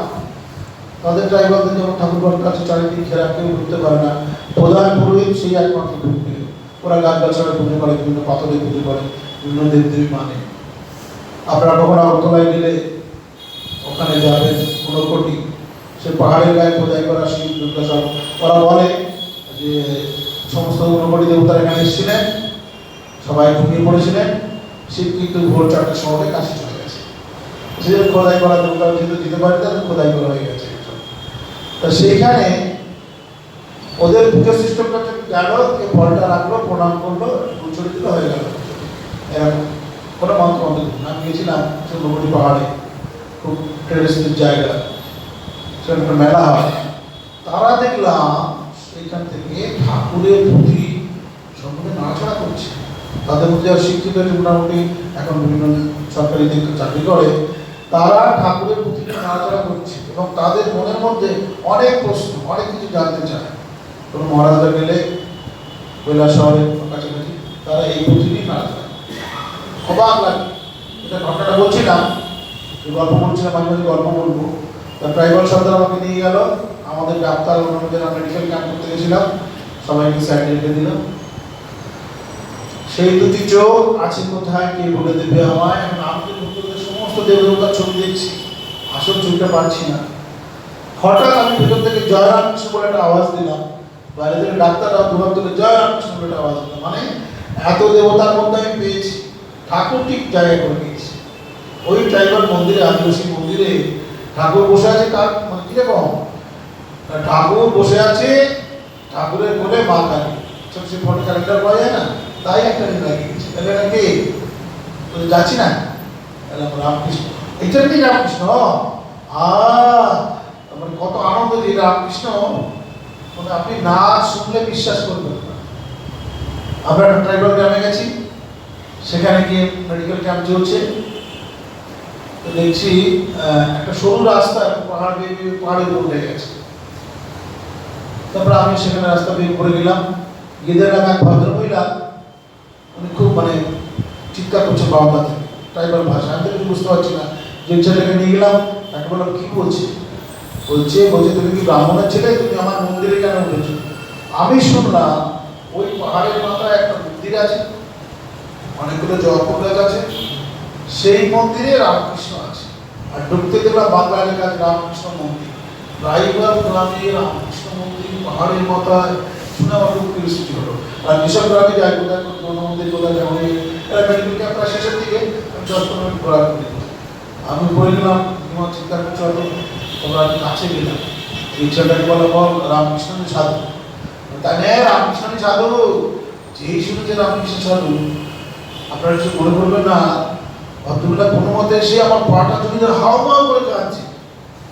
S2: তাদের ট্রাইবালদের যেমন ঠাকুরবাড়ির কাছে চারিদিক ঘেরা, কেউ ঢুকতে পারে না, প্রধান পুরোহিত সেই একমাত্র ঢুকবে। ওরা গাছ গাছাড়া পুজো করে, বিভিন্ন পাথরে পুজো করে, বিভিন্ন দেবদেবী মানে। আপনারা কখন আগরতলায় গেলে ওখানে যাবেন ঊনকোটি, সে পাহাড়ের গায়ে খোদাই করা শিব দুর্গা সব, ওরা বলে যে সমস্ত ঊনকোটি দেবতারা এখানে এসেছিলেন, সবাই ঘুমিয়ে পড়েছিলেন, শিব কিন্তু ভোর 4টার সময় কাশি চলে গেছে। সে খোদাই করা দেবতা যেহেতু দিতে পারে, তাদের খোদাই করা হয়ে গেছে। তা সেইখানে ওদের পুজো সিস্টেমটা গেল, কে ফলটা রাখলো, প্রণাম করলো, উচ্চরি দিল, হয়ে গেল। এরকম কোনো মন্ত্র আমি গেছিলাম ঊনকোটি পাহাড়ে, খুব ট্রেডিশনাল জায়গা, সেখানে একটা মেলা হয়। তারা দেখলাম সেইখান থেকে ঠাকুরের পুঁথি সম্পূর্ণ নাড়াচাড়া করছে। তাদের মধ্যে আর শিক্ষিত মোটামুটি এখন বিভিন্ন সরকারি দিকে চাকরি করে, তারা ঠাকুরের পুঁথিটা নাড়াচাড়া করছে এবং তাদের মনের মধ্যে অনেক প্রশ্ন, অনেক কিছু জানতে চায়। কোনো মহারাজরা গেলে কৈলাস শহরের কাছাকাছি, তারা এই পুঁথি নিয়ে নাড়াচাড়া, অবাক লাগে। এটা ঘটনাটা বলছিলাম, গল্প বলছিলাম, মাঝে মাঝে গল্প বলবো। তা ট্রাইবাল সর্দার আমাকে নিয়ে গেল, আমাদের ডাক্তার অন্যান্য যারা মেডিকেল ক্যাম্প করতে গেছিলাম সবাইকে সাইড রেখে দিল। সেই দুটি চোখ আছে কোথায় কে বলে দেবে আমায়। এখন আমি সমস্ত দেবদেবতার ছবি দেখছি, আসল ছবিটা পাচ্ছি না। হঠাৎ আমি ভেতর থেকে জয় রামকৃষ্ণ বলে একটা আওয়াজ দিলাম, বাইরে থেকে ডাক্তাররা দুবার থেকে জয় রামকৃষ্ণ বলে একটা আওয়াজ দিলাম। মানে এত দেবতার মধ্যে আমি পেয়েছি, ঠাকুর ঠিক জায়গায় করে নিয়েছি। ওই ট্রাইবাল মন্দিরে, আদিবাসী মন্দিরে ঠাকুর বসে আছে, কার মানে কিরকম ঠাকুর বসে আছে, ঠাকুরের কোলে মা কালী, সে ফটো ক্যারেক্টার পাওয়া যায় না, তাই একটা দিন লাগিয়েছে। তাহলে নাকি যাচ্ছি না, রামকৃষ্ণ, এইটার কি রামকৃষ্ণ, মানে কত আনন্দ দিয়ে রামকৃষ্ণ, মানে আপনি না শুনলে বিশ্বাস করবেন না। আমরা একটা ট্রাইবাল গ্রামে গেছি, সেখানে গিয়ে মেডিকেল ক্যাম্প চলছে, তো দেখছি একটা সরু রাস্তা পাহাড় বেয়ে পাহাড়ের উপর উঠে গেছে। তারপরে আমি সেখানে রাস্তা বেয়ে পড়ে গেলাম, গিয়ে দেখলাম এক ভদ্রমহিলা, উনি খুব মানে চিৎকার করছে বাংলা থেকে, ট্রাইবাল ভাষা, আমি তো কিছু বুঝতে পারছি না। যে ছেলেকে নিয়ে গেলাম, তাকে বললাম কি বলছে, বলছে তুমি কি ব্রাহ্মণের ছেলে, তুমি আমার মন্দিরে কেন উঠেছো? আমি শুনলাম ওই পাহাড়ের মাথায় একটা মন্দির আছে, অনেকগুলো জয়পুর গাছ আছে, সেই মন্দিরে রামকৃষ্ণ আছে। আর ঢুকতে দেখলাম বাংলা লেখা আছে রামকৃষ্ণ মন্দির, রাইবার গ্রামে রামকৃষ্ণ মন্দির, পাহাড়ের মাথায়, শুনে আমার খুব কিউরিয়াসিটি হলো। আর যেসব গ্রামে যাই, কোথায় কোন মন্দির, কোথায় যেমন এরা মেডিকেল ক্যাম্প প্রায় শেষের দিকে আমি 10-15 মিনিট ঘোরাঘুরি করি। আমি বলে গেলাম তোমার চিন্তা করছো, হয়তো তোমরা আমি কাছে গেলাম, এই ছেলেটাকে বলো বল রামকৃষ্ণের সাধু, তাই না রামকৃষ্ণের সাধু, যেই শুনেছে রামকৃষ্ণ সাধু আপনারা কিছু মনে করবেন না, ভদ্রবেলা কোনো মতে এসে আমার পাটা জমিদার হাও মাও করে কাঁদছে।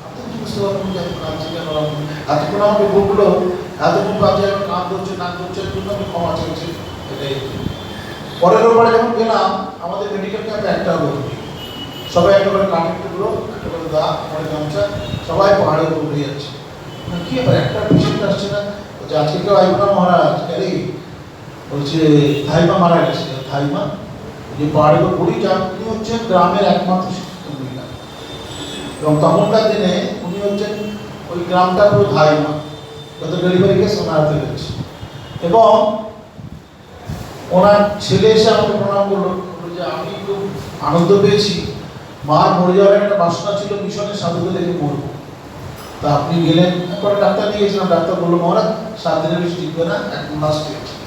S2: আপনি কি বুঝতে পারবেন যে আমি কাঁদছি কেন? এতক্ষণ আমাকে বললো, এতক্ষণ কাঁদছে, এখন কাঁদ ধরছে, নাক ধরছে, জন্য আমি ক্ষমা চাইছি। এটাই পরের রোববারে যখন গেলাম, আমাদের মেডিকেল ক্যাম্পে একটা লোক নেই, সবাই একটা করে কাঠের টুকরো, একটা করে দা, একটা গামছা, সবাই পাহাড়ের উপর উঠে যাচ্ছে। কি ব্যাপার, একটা পেশেন্ট আসছে না? বলছে আজকে কেউ আইব না মহারাজ, আরে বলছে ধাইমা মারা গেছে। ধাইমা যে পাহাড়ের উপর বুড়ি যান, উনি হচ্ছেন গ্রামের একমাত্র শিক্ষিত মহিলা, এবং তখনকার দিনে উনি হচ্ছেন ওই গ্রামটা পুরো ধাইমা, যত ডেলিভারি কেস ওনার হাতে রয়েছে। এবং ওনার ছেলে এসে আমাকে প্রণাম করলো, যে আমি খুব আনন্দ পেয়েছি, মার মরে যাওয়ার একটা বাসনা ছিল মিশনের সাধুকে দেখে মরবো, তা আপনি গেলেন। পরে ডাক্তার নিয়ে গেছিলাম, ডাক্তার বললো মহারাজ 7 দিনের বেশি টিকবে না, 1 মাস টিকবে।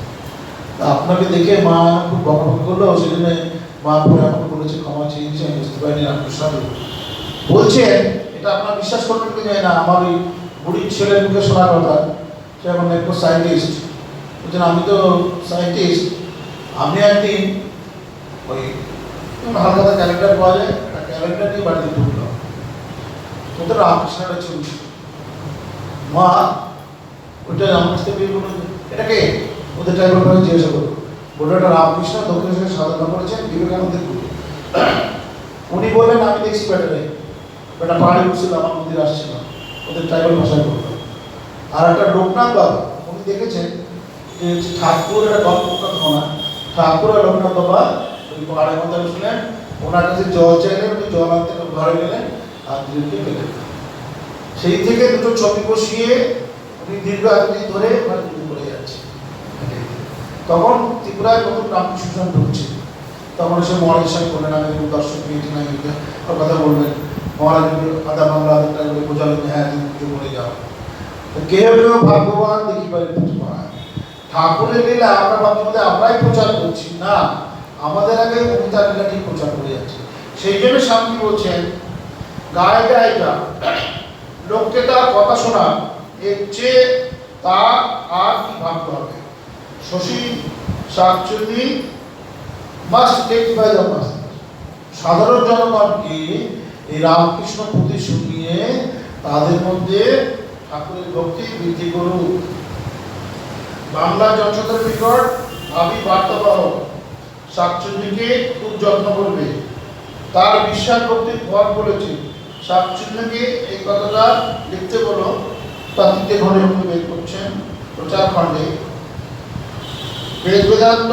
S2: তা আপনাকে দেখে মা খুব বকাবকি করলো, সেজন্য মা পরে আমাকে বলেছে ক্ষমা চেয়েছে, আমি বুঝতে পারিনি আপনি সাধু। বলছেন এটা আপনার বিশ্বাস করবেন কি যায় না, আমার ওই বুড়ির ছেলের মুখে শোনার কথা, সে এখন একটু সায়েন্টিস্ট। বলছেন আমি তো সায়েন্টিস্ট, আমি একদিন ওই হালকা ক্যালেন্ডার পাওয়া যায়, ক্যালেন্ডার নিয়ে বাড়িতে ঢুকলাম, ওদের রামকৃষ্ণের ছবি, মা ওইটা রামকৃষ্ণ বিয়ে করলো, এটাকে ওদের টাইপের ভাবে জিজ্ঞাসা করলো, বললো এটা রামকৃষ্ণ দক্ষিণেশ্বরে সাধনা করেছেন বিবেকানন্দের গুরু। উনি বললেন আমি দেখছি ব্যাটারে, বেটা পাহাড়ে উঠছিল, আমার মন্দির আসছিল, ওদের ট্রাইবাল ভাষায় বললো। আর একটা লোকনাথ বাবা, উনি দেখেছেন যে ঠাকুর একটা গল্প কথা না, ঠাকুর আর লোকনাথ বাবা ওই পাহাড়ের মধ্যে উঠলেন, ওনার কাছে জল চাইলেন, উনি জল আনতে ঘরে গেলেন আর দুজনকে পেলেন। সেই থেকে দুটো ছবি বসিয়ে উনি দীর্ঘ এতদিন ধরে ওখানে পুজো করে যাচ্ছে। তখন ত্রিপুরায় নতুন রামকৃষ্ণ ঢুকছে, তখন এসে মহারাজ সাহেব বললেন আমি দর্শক পেয়েছি না, ওর কথা বলবেন। মহারাজ আধা বাংলা আধারটা করে বোঝালেন যে হ্যাঁ তুমি পুজো করে যাও। কেউ কেউ ভাগ্যবান দেখি পারে পুজো পায়, ঠাকুরের লীলা আমরা ভাবছি আমরাই প্রচার করছি না, আমাদের আগে কবিতার লীলাটি প্রচার করে যাচ্ছে। সেই জন্য স্বামী বলছেন গায়ে গায়িকা লোককে তার কথা শোনা, এর চেয়ে তা আর কি ভাবতে হবে। শশী শাকচুন্নি must take by the master. সাধারণ জনগণকে এই রামকৃষ্ণ পুঁথি শুনিয়ে তাদের মধ্যে ঠাকুরের ভক্তি বৃদ্ধি করুক। বাংলা জনসাধারণের নিকট ভাবি বার্তাবাহ শাকচুন্নিকে খুব যত্ন করবে, তার বিশ্বাস ভক্তির ফল বলেছে। শাকচুন্নিকে এই কথাটা লিখতে বলো, তা 3টে ঘরে উনি বের করছেন প্রচার খণ্ডে। বেদ বেদান্ত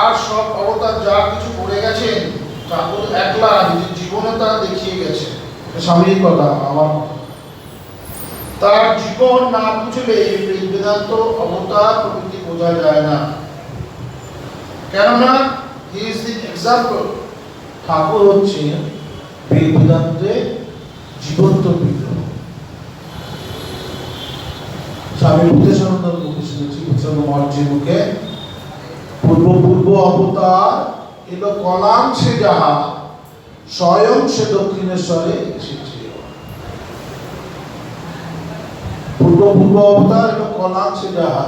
S2: আর সব অবতার যা কিছু করে গেছেন ঠাকুর একলা নিজের জীবনে তা দেখিয়ে গেছেন। স্বামীর কথা, আমার কথা। তার জীবন না বুঝলে বেদ বেদান্ত অবতার প্রকৃতি বোঝা যায় না, কেননা হি ইজ দি এক্সাম্পল। ঠাকুর হচ্ছে বেদ বেদান্তের জীবন্ত বিগ্রহ। স্বামী বুদ্ধেশ্বরের মুখে শুনেছি, বুদ্ধেশ্বর মহারাজের মুখে, পূর্ব পূর্ব অবতার এলো কলাম সে যাহা, স্বয়ং সে দক্ষিণেশ্বরে এসেছে। পূর্ব পূর্ব অবতার এলো কলাম সে যাহা।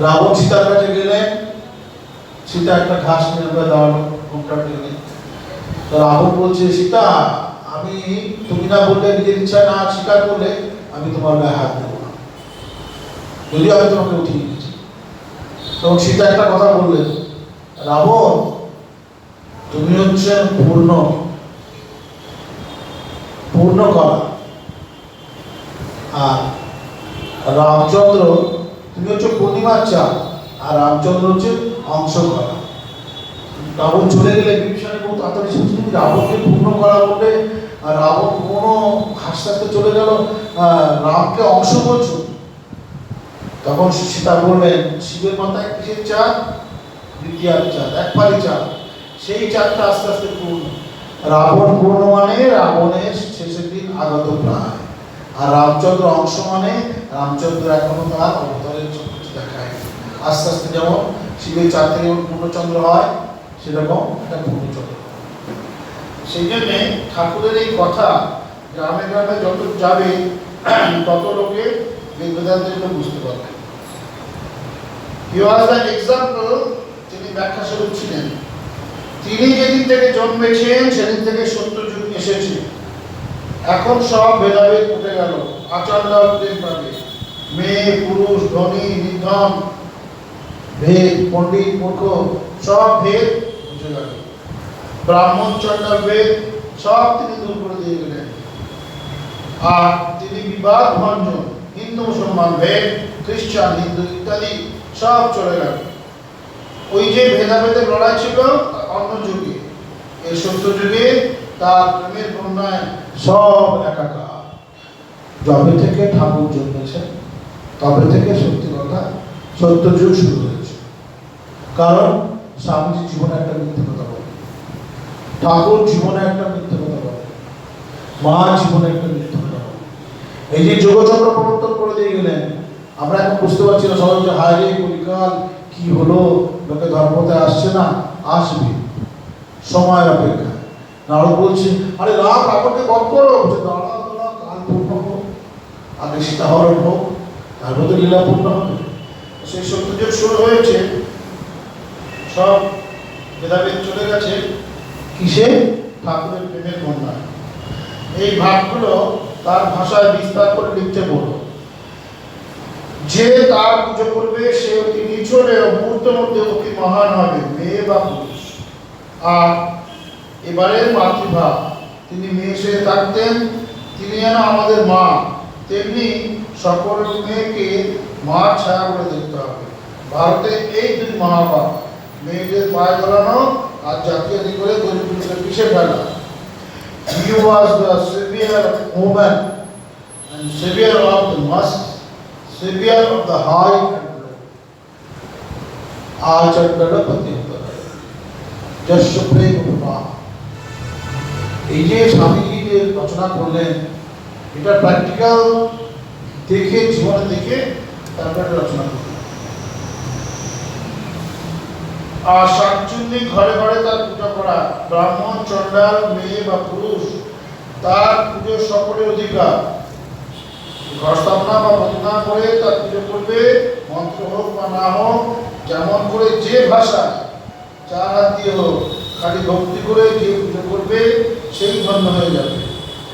S2: রাবণ সীতার কাছে গেলেন, সীতা একটা ঘাস নিয়ে দাঁড়ালো, ঘুমটা টেনে। রাবণ বলছে সীতা আমি, তুমি না বললে নিজের ইচ্ছা না স্বীকার করলে আমি তোমার গায়ে হাত দেবো না, যদিও আমি তোমাকে উঠিয়ে দিয়েছি। তখন সীতা একটা কথা বললেন, রাবণ তুমি হচ্ছে পূর্ণ পূর্ণ কলা, আর রামচন্দ্র তুমি হচ্ছে পূর্ণিমার চাঁদ, আর রামচন্দ্র হচ্ছে অংশ কলা। রাবণ চলে গেলে বিভীষণের বহু তাড়াতাড়ি শুনছি রাবণকে পূর্ণ করা বললে, আর রাবণ কোনো হাসতে হাসতে চলে গেল, রামকে অংশ বলছো। তখন সীতা বললেন শিবের মাথায় কিসের চাঁদ? দ্বিতীয় চাঁদ, একবারই চাঁদ, সেই চাঁদটা আস্তে আস্তে পূর্ণ। রাবণ পূর্ণ মানে রাবণের শেষের দিন আগত প্রায়, আর রামচন্দ্র অংশ মানে রামচন্দ্র এখনো তার অবতারের কিছু দেখায়। আস্তে আস্তে যেমন শিবের 4 থেকে পূর্ণচন্দ্র হয়, সেরকম একটা পূর্ণচন্দ্র। সেই জন্যে ঠাকুরের এই কথা গ্রামে গ্রামে যত যাবে তত লোকে বেদান্তের বুঝতে পারবে। He was an example, তিনি ব্যাখ্যা স্বরূপ ছিলেন। তিনি যেদিন থেকে জন্মেছেন সেদিন থেকে সত্যযুগ এসেছে। এখন সব ভেদাভেদ উঠে গেল, আচার্যদের ভাবে মেয়ে পুরুষ ধনী নির্ধন ভেদ, পণ্ডিত মূর্খ সব ভেদ উঠে গেল। ব্রাহ্মণ চণ্ডাল ভেদ সব তিনি দূর করে দিয়ে গেলেন। আর তিনি বিবাদ ভঞ্জন, হিন্দু মুসলমান ভেদ, খ্রিস্টান হিন্দু ইত্যাদি সব চলে গেল। ওই যে ভেদাভেদের লড়াই ছিল অন্য যুগে, এই সত্য যুগে তার প্রেমের বন্যায় সব একাকার। যবে থেকে ঠাকুর জন্মেছেন তবে থেকে সত্যি কথা সত্য যুগ শুরু হয়েছে। কারণ স্বামীজি জীবনে একটা মিথ্যে কথা বলে, ঠাকুর জীবনে একটা মিথ্যে কথা বলে, মা জীবনে একটা মিথ্যে কথা বলে। এই যে যোগচক্র প্রবর্তন করে দিয়ে গেলেন, আমরা এখন বুঝতে পারছি না সবাই যে হায় রে কলিকাল কি হলো, লোকে ধর্মতে আসছে না, আসবে সময়ের অপেক্ষা। নারদ বলছে আরে রাম রাবণকে বধ করো, দাঁড়া দাঁড়া কাল পূর্ণ হোক, আগে সীতা হরণ হোক, তারপর তো লীলা পূর্ণ হবে। সেই সত্যযুগ শুরু হয়েছে, সব ভেদাভেদ চলে গেছে কিসে? ঠাকুরের প্রেমের বন্যায়। এই ভাবগুলো তার ভাষায় বিস্তার করে লিখতে বলো। যে তার পুজো করবে সে অতি নিছলে ও মুহূর্তের মধ্যে অতি মহান হবে, মেয়ে বা পুরুষ। আর এবারের মাতৃভাব, তিনি মেয়ে হিসেবে থাকতেন, তিনি যেন আমাদের মা, তেমনি সকল মেয়েকে মা ছায়া করে দেখতে হবে। ভারতে এই 2 মহাপাপ, মেয়েদের পায়ে ধরানো আর জাতীয়তা করে গরিব পুরুষের পিছে ফেলা। He was the savior of woman and savior of the must, savior of the high and low. Achandalapati যশ প্রেম প্রভা। এই যে স্বামীজি যে রচনা করলেন, এটা প্র্যাকটিক্যাল দেখে, জীবনে দেখে তারপরে রচনা করলেন। আর শাকচুন্নি ঘরে ঘরে তার পূজা করা, ব্রাহ্মণ চণ্ডাল মেয়ে বা পুরুষ তার পুজো সকলের অধিকার। ঘর স্থাপনা বা বন্দনা করে তার পুজো করবে, মন্ত্র হোক বা না হোক, যেমন করে যে ভাষা 4 হাত দিয়ে হোক, খালি ভক্তি করে যে পুজো করবে সেই ধন্য হয়ে যাবে।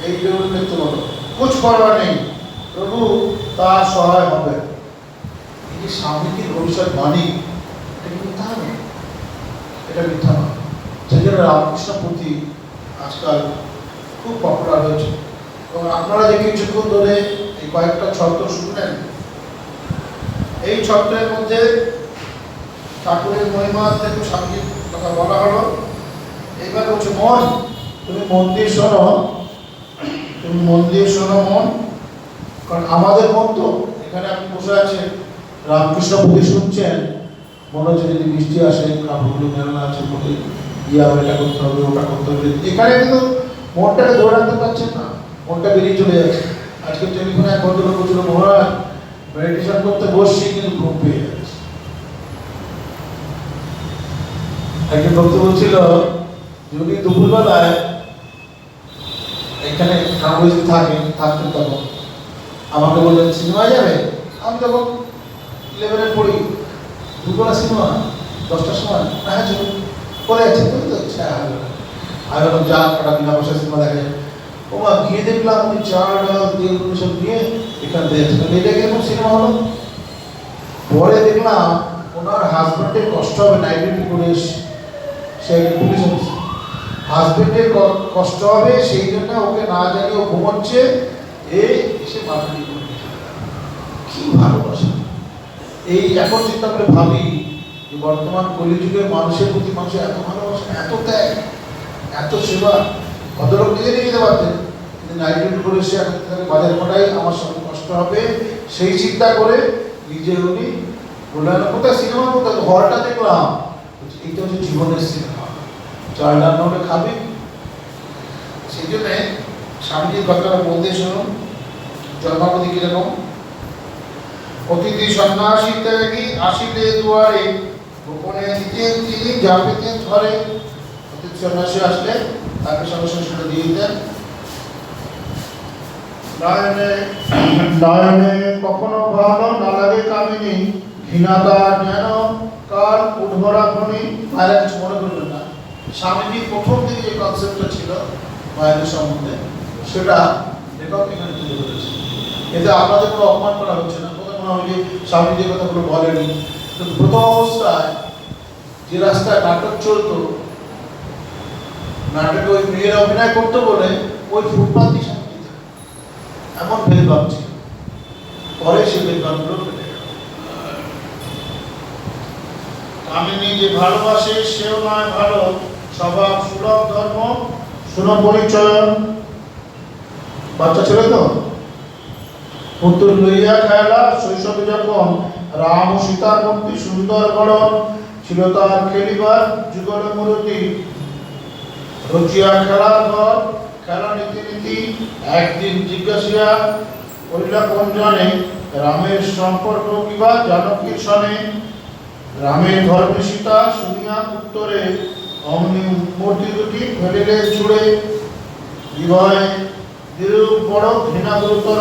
S2: এই উল্লেখ বলো, কুছ পরোয়া নেই, প্রভু তার সহায় হবে। এই যে স্বামীজির ভবিষ্যৎ বাণী, এটা মিথ্যা নয়, এটা মিথ্যা নয়। সেই জন্য রামকৃষ্ণ পুঁথি আজকাল খুব পপুলার হয়েছে। এবং আপনারা যে কিছুক্ষণ ধরে এই কয়েকটা ছত্র শুনলেন, এই ছত্রের মধ্যে ঠাকুরের মহিমা থেকে স্বামীজির কথা বলা হলো। এইবার বলছে মন, তুমি মন দিয়ে শোনো, তুমি মন দিয়ে শোনো মন। কারণ আমাদের মন তো এখানে আপনি বসে আছেন, রামকৃষ্ণ পুঁথি শুনছেন, মনে হচ্ছে যদি বৃষ্টি আসে, কাপড়গুলো মেলানো আছে, বলে ইয়া এটা করতে হবে, ওটা করতে হবে। এখানে কিন্তু মনটাকে ধরে রাখতে পারছেন না, মনটা বেরিয়ে চলে যাচ্ছে। আজকে টেলিফোনে এক ভদ্রলোক বলছিল, মহারাজ মেডিটেশন করতে বসছি কিন্তু ঘুম পেয়ে যাচ্ছে। একজন ভক্ত বলছিল যদি দুপুরবেলায় এখানে কাগজ থাকতেন, তখন আমাকে বললেন সিনেমায় যাবে। আমি তখন 11-এ পড়ি, দুপুরবেলা সিনেমা 10টার সময়, হ্যাঁ চলুন করে যাচ্ছে তো, আমি বললাম যা একটা বিনা পয়সা সিনেমা দেখা যায়। ওমা গিয়ে দেখলাম উনি চাল ডাল তেলগুলো সব নিয়ে এখান থেকে এটা কিরকম সিনেমা হলো। পরে দেখলাম ওনার হাজব্যান্ডের কষ্ট হবে, নাইট ডিউটি করে সে পুলিশ অফিসার, হাজব্যান্ডের কষ্ট হবে, সেই জন্য ওকে না জানিয়ে ও ঘুমোচ্ছে, এই এসে মারপিট করে। কি ভালোবাসা! এই এখন চিন্তা করে ভাবি যে বর্তমান কলিযুগের মানুষের প্রতি মানুষের এত ভালোবাসা, এত ত্যাগ, এত সেবা। কত লোক নিজে নিয়ে যেতে পারতেন, কিন্তু নাইট ডিউটি করে এসে এখন তাকে বাজার করাই আমার সঙ্গে কষ্ট হবে, সেই চিন্তা করে নিজে উনি বললেন কোথায় সিনেমা, কোথায় হলটা দেখলাম। এইটা হচ্ছে জীবনের সিনেমা। চাল ডাল হলে খাবি, সেই জন্য স্বামীজির কথাটা বলতে শুনুন। জন্মাবধি কিরকম? অতিথি সন্ন্যাসী ত্যাগী আসিলে দুয়ারে, গোপনে দিতেন তিনি যা পেতেন ঘরে। অতিথি সন্ন্যাসী আসলে তাকে সঙ্গে সঙ্গে সেটা দিয়ে দিতেন। নয়নে নয়নে কখনো ভালো না লাগে কামিনী, ঘৃণাতা যেন কার উদ্ভরা ফণি। মায়েরা কিছু মনে করবেন না, স্বামীজি প্রথম দিকে যে কনসেপ্টটা ছিল মায়েদের সম্বন্ধে, সেটা লেখক এখানে তুলে ধরেছে। এতে আপনাদের কোনো অপমান করা হচ্ছে না। প্রথম মনে হয় যে স্বামীজি যে কথাগুলো বলেনি, কিন্তু প্রথম অবস্থায় যে রাস্তায় নাটক চলতো, নাটকে ওই মেয়েরা অভিনয় করতে বলে ওই ফুটপাতি স্বামীজি থাকে, এমন ভেদভাব ছিল। পরে সে ভেদভাবগুলো কেটে গেল। কামিনী যে ভালোবাসে সেও নয় ভালো, স্বভাব সুলভ ধর্ম সুন পরিচয়। বাচ্চা ছেলে তো, পুতুল লইয়া খেলা শৈশবে যখন, রাম ও সীতার মূর্তি সুন্দর গড়ন, ছিল তার খেলিবার যুগল মূর্তি। রচিয়া খেলার ঘর, খেলা নীতি নীতি, একদিন জিজ্ঞাসিয়া করিলা কোন জনে, রামের সম্পর্ক কিবা জানকীর সনে। রামের ধর্মে সীতা শুনিয়া উত্তরে, অমনি মূর্তি দুটি ফেলিলে ছুড়ে। বিভয় বিরূপ বড় ঘৃণা গুরুতর,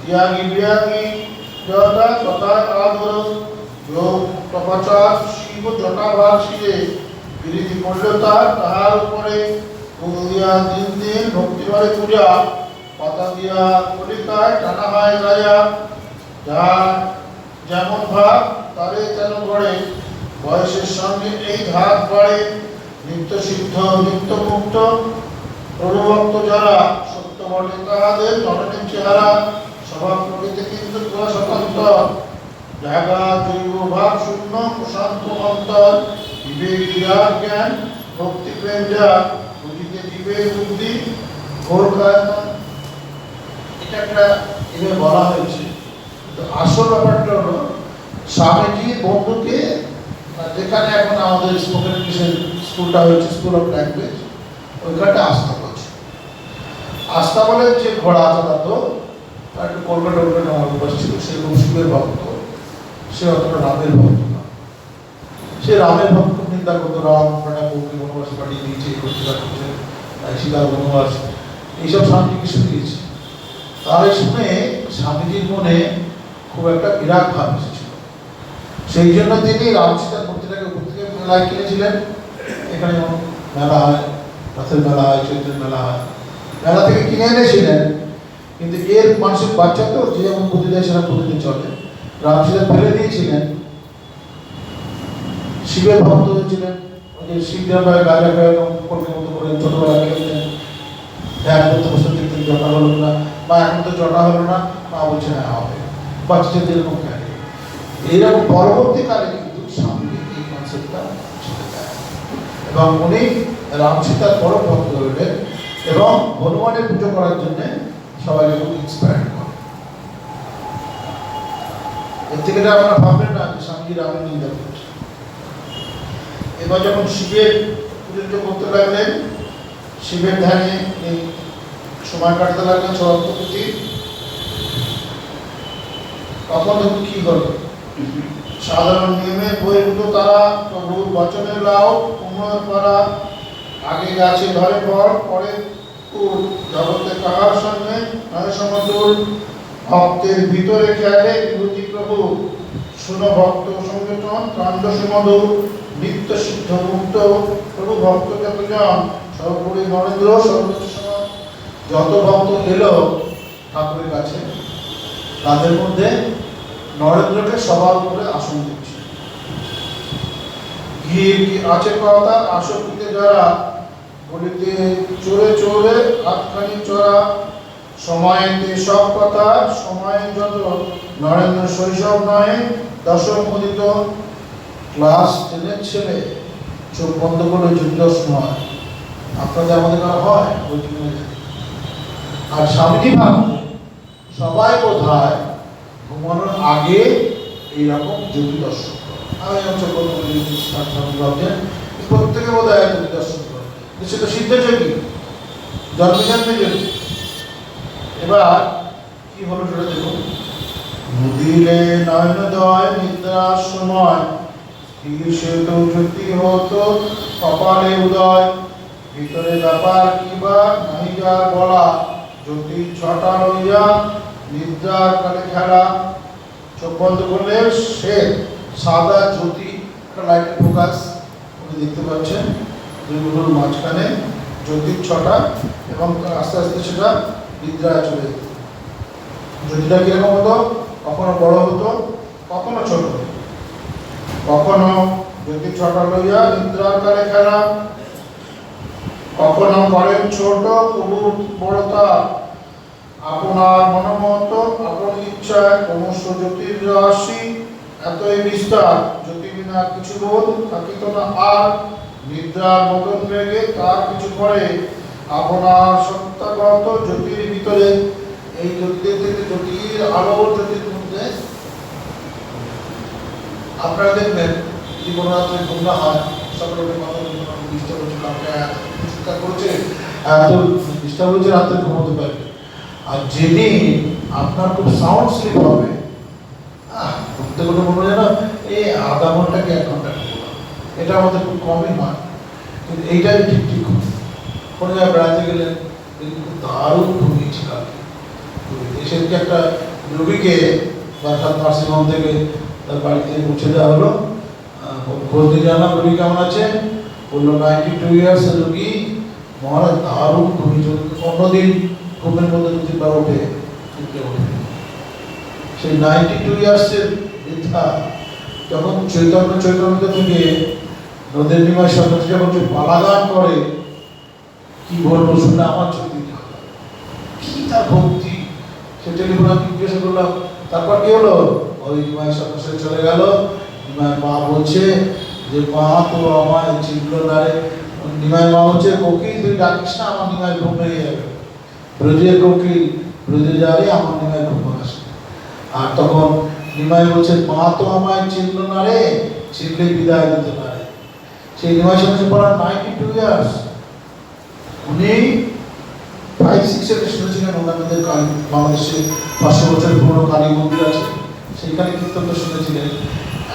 S2: ত্যাগী বিরাগী জটা কথায় আদর। যোগ তপাচার শিব জটাভাগ শিরে, বিরীতি করল তাহার উপরে। ফুল দিয়া দিন দিন ভক্তিভাবে পূজা, পাতা দিয়া কলিকায় টানা হয় গায়া। যার যেমন ভাব তারে যেন গড়ে, বয়সের সঙ্গে এই ধাত বাড়ে। নিত্য সিদ্ধ নিত্য মুক্ত প্রভুভক্ত যারা, সত্য বটে তাহাদের নরনের চেহারা। স্বভাব প্রকৃতি কিন্তু পুরা স্বতন্ত্র, জায়গা জৈব ভাব শূন্য প্রশান্ত অন্তর। বিবেক বিরাট জ্ঞান ভক্তি প্রেম যা, বুঝিতে জীবের বুদ্ধি ঘোর কায়না। এটা একটা এভাবে বলা হয়েছে। তো আসল ব্যাপারটা হলো স্বামীজির বন্ধুকে, যেখানে এখন আমাদের স্পোকেন ইংলিশের স্কুলটা হয়েছে, স্কুল অফ ল্যাঙ্গুয়েজ, ওইখানটা আস্তাবল। আস্তাবলের যে ঘোড়া চালাতো তার একটু কলকাতা আমার অভ্যাস ছিল, সেরকম শিবের ভক্ত, সে অতটা রামের ভক্ত না। সে রামের ভক্ত নিন্দা করতো, রাম বৌকে বনবাস পাঠিয়ে দিয়েছে, করছে সীতার বনবাস, এইসব স্বামীজিকে শুনিয়েছে। তাহলে শুনে স্বামীজির মনে খুব একটা বিরাট ভাব এসেছিল। সেই জন্য তিনি রামসীতার মূর্তিটাকে উপর থেকে মেলায় কিনেছিলেন। এখানে যেমন মেলা হয়, রথের মেলা হয়, চৈত্রের মেলা হয়, মেলা থেকে কিনে এনেছিলেন। কিন্তু এর মানুষের বাচ্চা তো, যে যেমন বুদ্ধি দেয় সেটা বুদ্ধিতে চলে। রামসীতা ফেলে দিয়েছিলেন, শিবের ভক্ত হয়েছিলেন। ওই যে শিব দেবায় গাজা খায় কলকের মতো করে ছোটবেলা খেলতেন, ধ্যান করতে বসতে দেখতেন, জটা হলো না, বা এখন তো জটা হলো না, মা বলছে হ্যাঁ হবে, বাচ্চাদের যেরকম খেলে। এইরকম পরবর্তীকালে কিন্তু স্বামীজি এই কনসেপ্টটা ছেড়ে দেয় এবং উনি রাম সীতার পরম ভক্ত হলেন এবং হনুমানের পুজো করার জন্য সবাইকে খুব ইন্সপায়ার করে। এর থেকে আপনারা ভাববেন না যে স্বামীজি রামের নিন্দা করছে। এবার যখন শিবের পুজো করতে লাগলেন, শিবের ধ্যানে সময় কাটতে লাগলেন সরস্বতী, তখন দেখুন কি করবে। সাধারণ নিয়মে বহির্ভূত তারা, প্রভুর বচনের লাও উন্নয়ন করা। আগে গাছে ধরে পর, পরে কুল, জগতে কাহার সঙ্গে নয় সমতুল। ভক্তের ভিতরে খেলে বিভূতি প্রভু, শুনো ভক্ত সংযোজন কাণ্ড সুমধু। নিত্য সিদ্ধ মুক্ত প্রভু ভক্ত যতজন, সর্বোপরি নরেন্দ্র সর্বোচ্চ সমান। যত ভক্ত এলো ঠাকুরের কাছে, তাদের মধ্যে নরেন্দ্রকে সবার উপরে আসন দিচ্ছে। ঘির আছে কথা আসক্তিতে যারা, বলিতে চোরে চোরে হাতখানি চোরা। সময়েতে সব কথা সময়ে যত, নরেন্দ্র শৈশব নয় দশম উদিত। ক্লাস 10-এর ছেলে চোখ বন্ধ করে যুদ্ধ হয়, আপনাদের আমাদের কারা হয় ওই জন্য। আর স্বামীজি ভাবত সবাই বোধ হয় ঘুমানোর আগে এইরকম জ্যোতি দর্শন করে। আমি ভাবছেন প্রত্যেকে বোধ হয় জ্যোতি দর্শন করে, সে তো সিদ্ধযোগী। জন্মে জন্মে জন্য। এবার কি হলো সেটা দেখুন। মুদিলে নয়নোদয় নিদ্রার সময় স্থির শ্বেত জ্যোতি হতো কপালে উদয়। ভিতরে ব্যাপার কিবা নাহি যা বলা, জ্যোতি ছটা লইয়া নিদ্রার কালে খেলা। চোখ বন্ধ করলে সে সাদা জ্যোতি, একটা লাইটের ফোকাস আপনি দেখতে পাচ্ছেন, যেগুলোর মাঝখানে জ্যোতির ছটা, এবং আস্তে আস্তে সেটা নিদ্রায় চলে যেত। জ্যোতিটা কিরকম হতো? কখনো বড় হতো, কখনো ছোট। কখনো জ্যোতির ছটা লইয়া নিদ্রার কালে খেলা, কখনো করেন ছোট তবু বড়তা। আপনার মনোমত আপন ইচ্ছায় ক্রমশ জ্যোতির রাশি এতই বিস্তার, জ্যোতি বিনা কিছু বোধ থাকিত না আর। নিদ্রার মতন বেগে তার কিছু পরে আপনার সত্তাগত জ্যোতির ভিতরে। এই জ্যোতির থেকে জ্যোতির আলোর জ্যোতির মধ্যে আপনারা দেখবেন জীবনরাত্রে ঘুমনা হয়, সকালে মাথা ডিস্টার্ব হচ্ছে, কাউকে চিন্তা করছে, এত ডিস্টার্ব হচ্ছে, রাত্রে ঘুমোতে পারবে। আর যেদিন আপনার খুব সাউন্ড স্লিপ হবে, ঘুরতে ঘুরতে বলবো যেন এই আধা ঘন্টা কি 1 ঘন্টা ঘুমলাম, এটা আমাদের খুব কমই হয়, কিন্তু এইটাই ঠিক ঠিক কোনো জায়গায় বেড়াতে গেলেন খুব দারুণ ঘুমিয়েছি কালকে। সেদিকে একটা রোগীকে বাসার নার্সিংহোম থেকে তার বাড়িতে পৌঁছে দেওয়া হলো, খোঁজ দিয়ে জানলাম রোগী কেমন আছে, বললো 92 ইয়ার্স রোগী, মহারাজ দারুণ ঘুমিয়েছে। অন্যদিন ঘুমের মধ্যে 2-3 বার ওঠে, সেই 92 ইয়ার্সের বৃদ্ধা যখন চৈতন্য থেকে নদের নিমায় সন্ন্যাসী যখন পালাগান করে, কি বলবো শুনে আমার চোখে কি তার ভক্তি। সে টেলিফোনে জিজ্ঞাসা করলাম তারপর কি হলো, ওই নিমায় সন্ন্যাসী চলে গেল। নিমায়ের মা বলছে যে মা তো আমায় চিনলো না রে। নিমায়ের মা বলছে কোকিল তুই ডাকিস না, আমার নিমায় ঘুম ভেঙে যাবে। ব্রজের কোকিল ব্রজে যাবে, আমার নিমায় ঘুম আসে। আর তখন নিমাই বলছে মা তো আমায় চিনলো না রে, চিনলে বিদায় দিত না রে। সেই নিমাই সন্ন্যাসী পড়া 92 ইয়ার্স, উনি 5-6 এর শুনেছিলেন ওনাদের বাংলাদেশে 500 বছরের পুরনো কালী মন্দির আছে, সেইখানে কীর্তনটা শুনেছিলেন।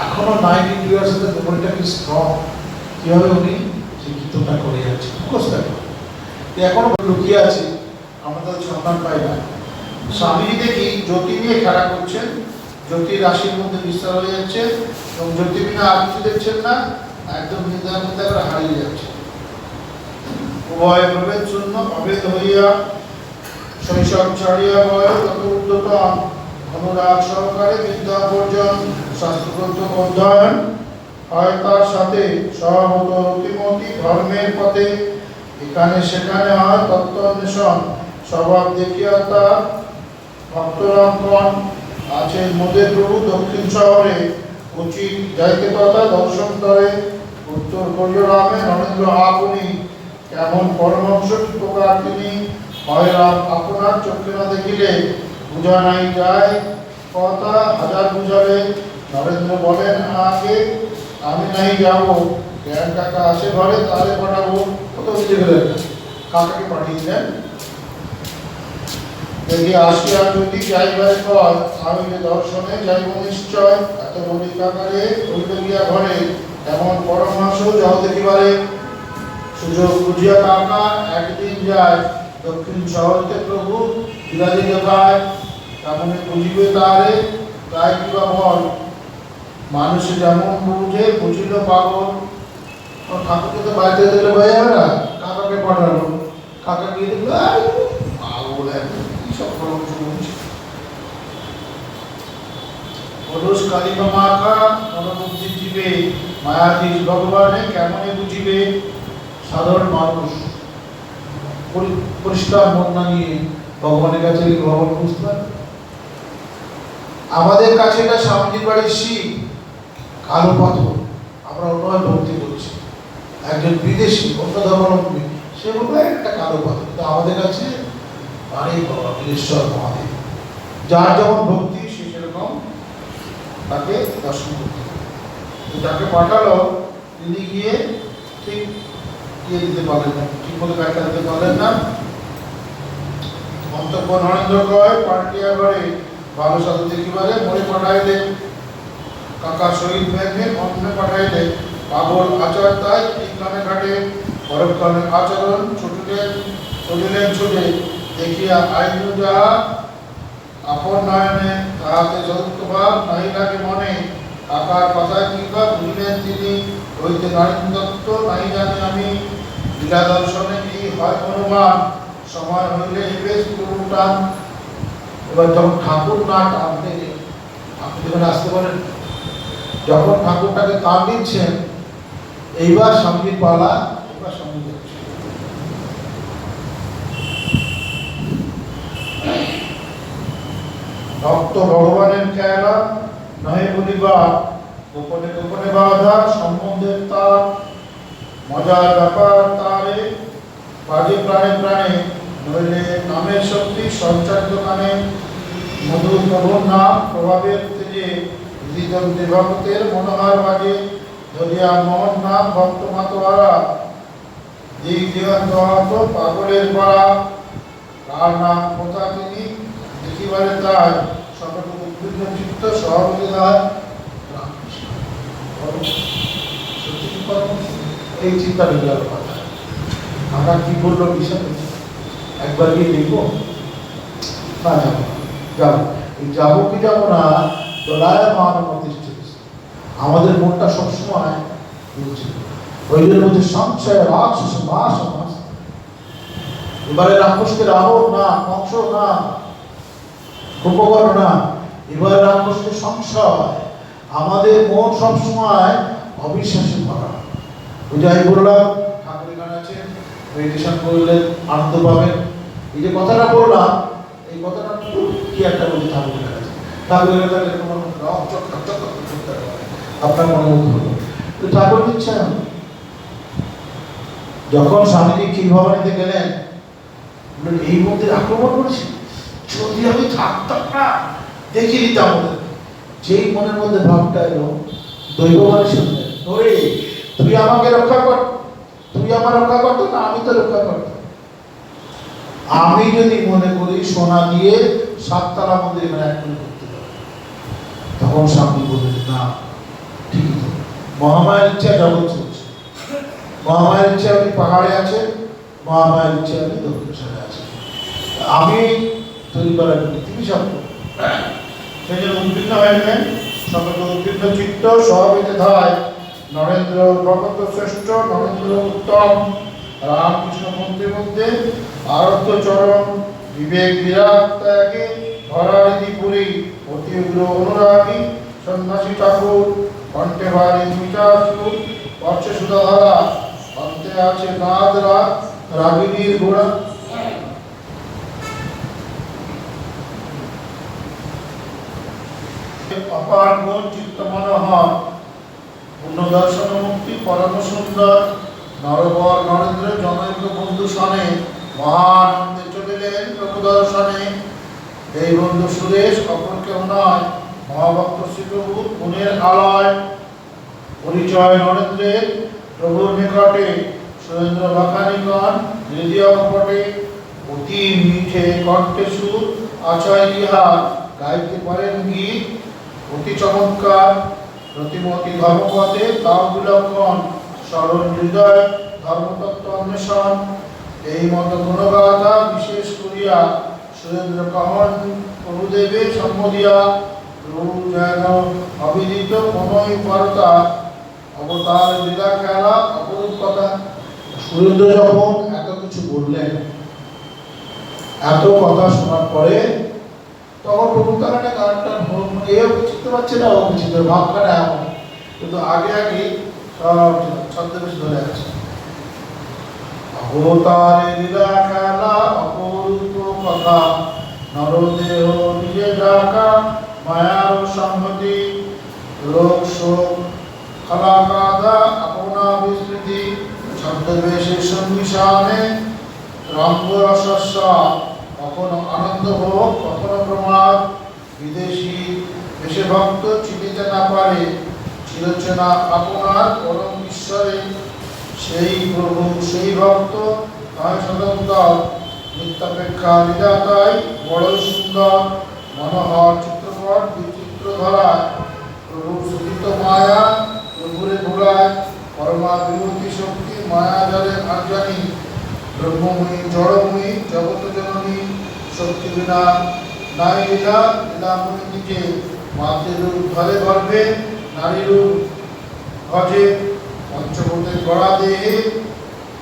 S2: এখনো 92 ইয়ার্স এর মেমোরিটা কি স্ট্রং, কিভাবে উনি সেই কীর্তনটা করে যাচ্ছে, মুখস্থ এখনো লুকিয়ে আছে, আমরা তাদের সন্ধান পাই না। স্বামীজি দেখি জ্যোতি নিয়ে খেলা করছেন, জ্যোতি রাশির মধ্যে বিস্তার হয়ে যাচ্ছে, এবং জ্যোতি বিনা আর কিছু দেখছেন না, একদম নির্ধারণ করে হারিয়ে যাচ্ছে। উভয় প্রভেদ শূন্য অভেদ হইয়া শৈশব ছাড়িয়া বয় তত উদ্যতন, অনুরাগ সহকারে বিদ্যা অর্জন, শাস্ত্রগ্রন্থ অধ্যয়ন হয় তার সাথে, সহমত রতিমতি ধর্মের পথে। এখানে সেখানে হয় তত্ত্ব অন্বেষণ, স্বভাব দেখিয়া তার ভক্তরামগণ। আছে মোদের প্রভু দক্ষিণ শহরে, উচিত যাইতে তথা দর্শন করে। উত্তর করিল রামে নরেন্দ্র আপনি, কেমন পরমহংস কি প্রকার তিনি। হয় রাম আপনার চোখে না দেখিলে, বুঝা নাই যায় কথা হাজার বুঝালে। নরেন্দ্র বলেন আগে আমি নাই যাব, জ্ঞান কাকা আছে ঘরে তাহলে পাঠাবো। কত বুঝে গেলেন, কাকাকে পাঠিয়ে দিলেন। দেখি আসিয়া যদি যাইবার কয়, আমি দর্শনে যাইব নিশ্চয়। এত বলি কাকারে হইল গিয়া ঘরে, এমন পরমাংশ যাও দেখিবারে। সুযোগ বুঝিয়া কাকা একদিন যায়, দক্ষিণ শহরতে প্রভু বিরাজিত পায়। তেমনি বুঝিবে তারে তাই কিবা বল, মানুষ যেমন বুঝে বুঝিল পাগল। ঠাকুরকে তো বাড়িতে দিলে হয়ে যাবে না, কাকাকে পাঠালো। কাকা গিয়ে দেখলো পাগল একদম, কি সব পরমাংশ বলছে। পরশ কালিমা মাখা মনোবুদ্ধি জীবে, মায়াধীশ ভগবানে কেমনে বুঝিবে। সাধারণ মানুষ পরিষ্কার মন না নিয়ে ভগবানের কাছে ভগবান বুঝতে পারে। আমাদের কাছে এটা স্বামীজির বাড়ির শিব, কালো পাথর, আমরা অন্যভাবে ভক্তি করছি। একজন বিদেশি অন্য ধর্মাবলম্বী সে বলবে একটা কালো পাথর, কিন্তু আমাদের কাছে আরে বাবা বীরেশ্বর মহাদেব। যার যেমন ভক্তি সে সেরকম তাকে দর্শন করতে হবে। যাকে পাঠালো তিনি গিয়ে ঠিক দিতে পারলেন না, ঠিক মতো ব্যাখ্যা দিতে পারলেন না। মন্তব্য নরেন্দ্র কয় পাটিয়া ঘরে ভালো সাধু দেখিবারে মনে পাঠাইলে কাকা শহীদ ব্যাগে অন্য পাঠাইলে বাবর আচার তাই কানে ঘাটে পরক্ষণে আচরণ ছুটিলেন ছুটে দেখিয়া আইন যাহা আপন নয়নে তাহাতে যৌতুকভাব নাই লাগে মনে কাকার কথায় কিংবা বুঝলেন তিনি হইতে নরেন্দ্র দত্ত নাই জানি আমি লীলা দর্শনে কি হয় অনুমান সময় হইলে বেশ পুরুটান। এবার যখন ঠাকুর না টানতে আপনি যখন আসতে পারেন, যখন ঠাকুরটাকে টান দিচ্ছেন এইবার স্বামীর পালা, এবার স্বামী যাচ্ছে। ভক্ত ভগবানের খেলা নহে বলিবা গোপনে গোপনে বাধা সম্বন্ধের তার মজার ব্যাপার তারে বাজে প্রাণে প্রাণে নইলে নামের শক্তি সঞ্চারিত কানে মধুর প্রভুর নাম প্রভাবের তেজে হৃদয় ভক্তের মনোহার বাজে ধরিয়া মোহন নাম ভক্ত মাতোয়ারা দিক দিগন্ত পাগলের পাড়া কার নাম কথা তিনি দেখিবারে তাই সকল উদ্ভিন্ন চিত্ত সহযোগী হয় এই চিন্তা বিজ্ঞান কথা আমরা কি বললো বিষয় একবার গিয়ে দেখবো না যাবো যাবো কি যাবো না দোলায় মান আমাদের মনটা সবসময় ওইদের মধ্যে সংশয় রাক্ষস বাস এবারে রাক্ষসকে রাবণ না কংস না কুম্ভকর্ণ না, এবারে রাক্ষসকে সংশয়। আমাদের মন সবসময় অবিশ্বাসে ভরা। যাই বললাম ঠাকুর এখানে আছে, মেডিটেশন করলে আনন্দ পাবেন। এই যে কথাটা বললাম এই কথাটা কি একটা বলি ঠাকুর এখানে আছে, ঠাকুর এখানে আপনার মনে তো ঠাকুর দিচ্ছেন। যখন স্বামীজি ক্ষীর ভবানীতে গেলেন এই মন্দির আক্রমণ করেছে, যদি আমি থাকতাম না দেখিয়ে দিতাম ওদের। যেই মনের মধ্যে ভাবটা এলো দৈববাণী শুনলেন, ধরে তুই আমাকে রক্ষা কর, তুই আমার রক্ষা করতো না আমি তো রক্ষা করতাম। আমি যদি মনে করি সোনা দিয়ে 7 তলা মন্দির এখানে এক করতে পারি, তখন স্বামী বললেন না ঠিক আছে, মহামায়ের ইচ্ছা জগৎ চলছে, মহামায়ের ইচ্ছা আপনি পাহাড়ে আছেন, মহামায়ের ইচ্ছা আপনি দক্ষিণেশ্বরে আছেন, আমি তৈরি করার পৃথিবী সব সেই জন্য উদ্বিগ্ন হয়ে গেলেন। সকল উদ্বিগ্ন চিত্ত সহবেতে ধায় নরেন্দ্র ভগত শ্রেষ্ঠ নরেন্দ্র উত্তম রামকৃষ্ণ মন্ত্রীর মধ্যে আরত্য চরণ বিবেক বিরাট ত্যাগে ধরারিধি পুরী অতি উগ্র অনুরাগী সন্ন্যাসী ঠাকুর কণ্ঠে ভারী বিচার সুর পক্ষে সুধাধারা অন্তে আছে নাদ রাগ রাগিনীর ঘোড়া। অপার গুণ চিত্ত মনোহর পূর্ণ দর্শন মুক্তি পরম সুন্দর নরবর নরেন্দ্র জনৈক বন্ধু সনে মহানন্দে চলিলেন প্রভু দর্শনে। এই বন্ধু সুরেশ অপর কেউ নয়, মহাভক্ত শ্রীপ্রভু গুণের আলয়। পরিচয় নরেন্দ্রের প্রভুর নিকটে সুরেন্দ্র বাখানিগণ হৃদয় কপটে অতি মিঠে কণ্ঠে সুর আচয় ইহা গাইতে পারেন গীত অতি চমৎকার প্রতিমতি ধর্মপথে তাও বিলক্ষণ সরল হৃদয় ধর্মতত্ত্ব অন্বেষণ। এই মতো গুণগাথা বিশেষ করিয়া সুরেন্দ্র কহন প্রভুদেবের সম্মদিয়া প্রভু যেন অবিদিত কোনই বার্তা অবতার লীলা খেলা অপরূপ কথা। সুরেন্দ্র যখন এত কিছু বললেন, এত কথা শোনার পরে তখন প্রভু তার একটা গানটা এও চিনতে পারছে না, ও চিনতে ভাবখানা এমন, কিন্তু আগে আগে সব ছদ্মবেশ ধরে আছে। অবতারের লীলা খেলা অপরূপ কথা নরদেহ নিজে ডাকা মায়ার সংহতি রোগ শোক খালা কাদা আপনা বিস্মৃতি ছদ্মবেশের সন্মিশনে রঙ্গ রসস্বা কখনো আনন্দ ভোগ কখনো প্রমাদ। বিদেশি দেশে ভক্ত চিনিতে না পারে চিরচেনা আপনার পরম ঈশ্বরে। সেই প্রভু সেই ভক্ত নয় স্বতন্ত্র নিত্যাপেক্ষা নিদাতাই বড় সুন্দর মনোহর চিত্রপট বিচিত্র ধরায় প্রভু সুচিত মায়া প্রভুরে ঘোড়ায় পরমা বিভূতি শক্তি মায়া জলে আর্জানি ব্রহ্মময়ী জড়ময়ী জগত জননী শক্তি বিনা নাই লীলা লীলাময়ী নিজে মাতৃরূপ ধরে গর্ভে নারীরূপ ভজে পঞ্চভূতের গড়া দেহে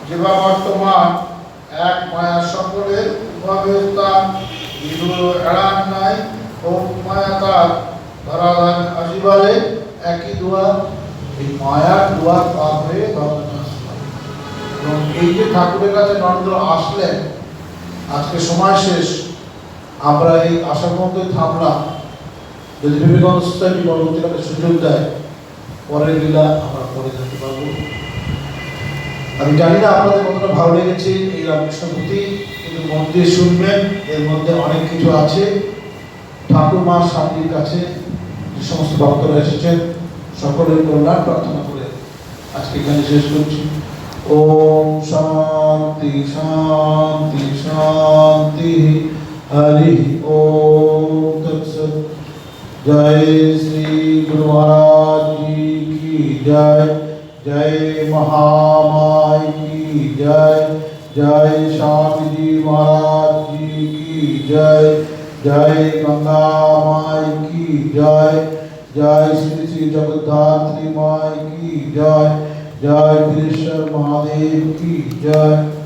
S2: যেবা বর্তমান এক মায়া সকলের উদ্ভবের তার বিদুর এড়ান নাই ও মায়া তার ধরাধান আসিবারে একই দুয়ার এই মায়ার দুয়ার পার হয়ে ভগবান আসলেন এবং এই যে ঠাকুরের কাছে নরেন্দ্র আসলেন আজকে সময় শেষ আমরা এই আশার মধ্যে থামলাম যদি বিবেকানন্দ সোসাইটি পরবর্তীকালে সুযোগ দেয় পরের লীলা আমরা পরে যেতে পারবো। আমি জানি না আপনাদের কতটা ভালো লেগেছে এই রামকৃষ্ণ পুঁথি, কিন্তু মন দিয়ে শুনবেন, এর মধ্যে অনেক কিছু আছে। ঠাকুর মার স্বামীর কাছে যে সমস্ত ভক্তরা এসেছেন সকলের কল্যাণ প্রার্থনা করে আজকে এখানে শেষ করছি। ওম শান্তি শান্তি শান্তি হরি ওম তৎসৎ। जय श्री गुरु महाराज जी की जय। जय महामाई की जय। जय शांति जी महाराज जी की जय। जय गंगा माई की जय। जय श्री श्री जगद्धात्री माई की जय। जय वीरेश्वर महादेव की जय।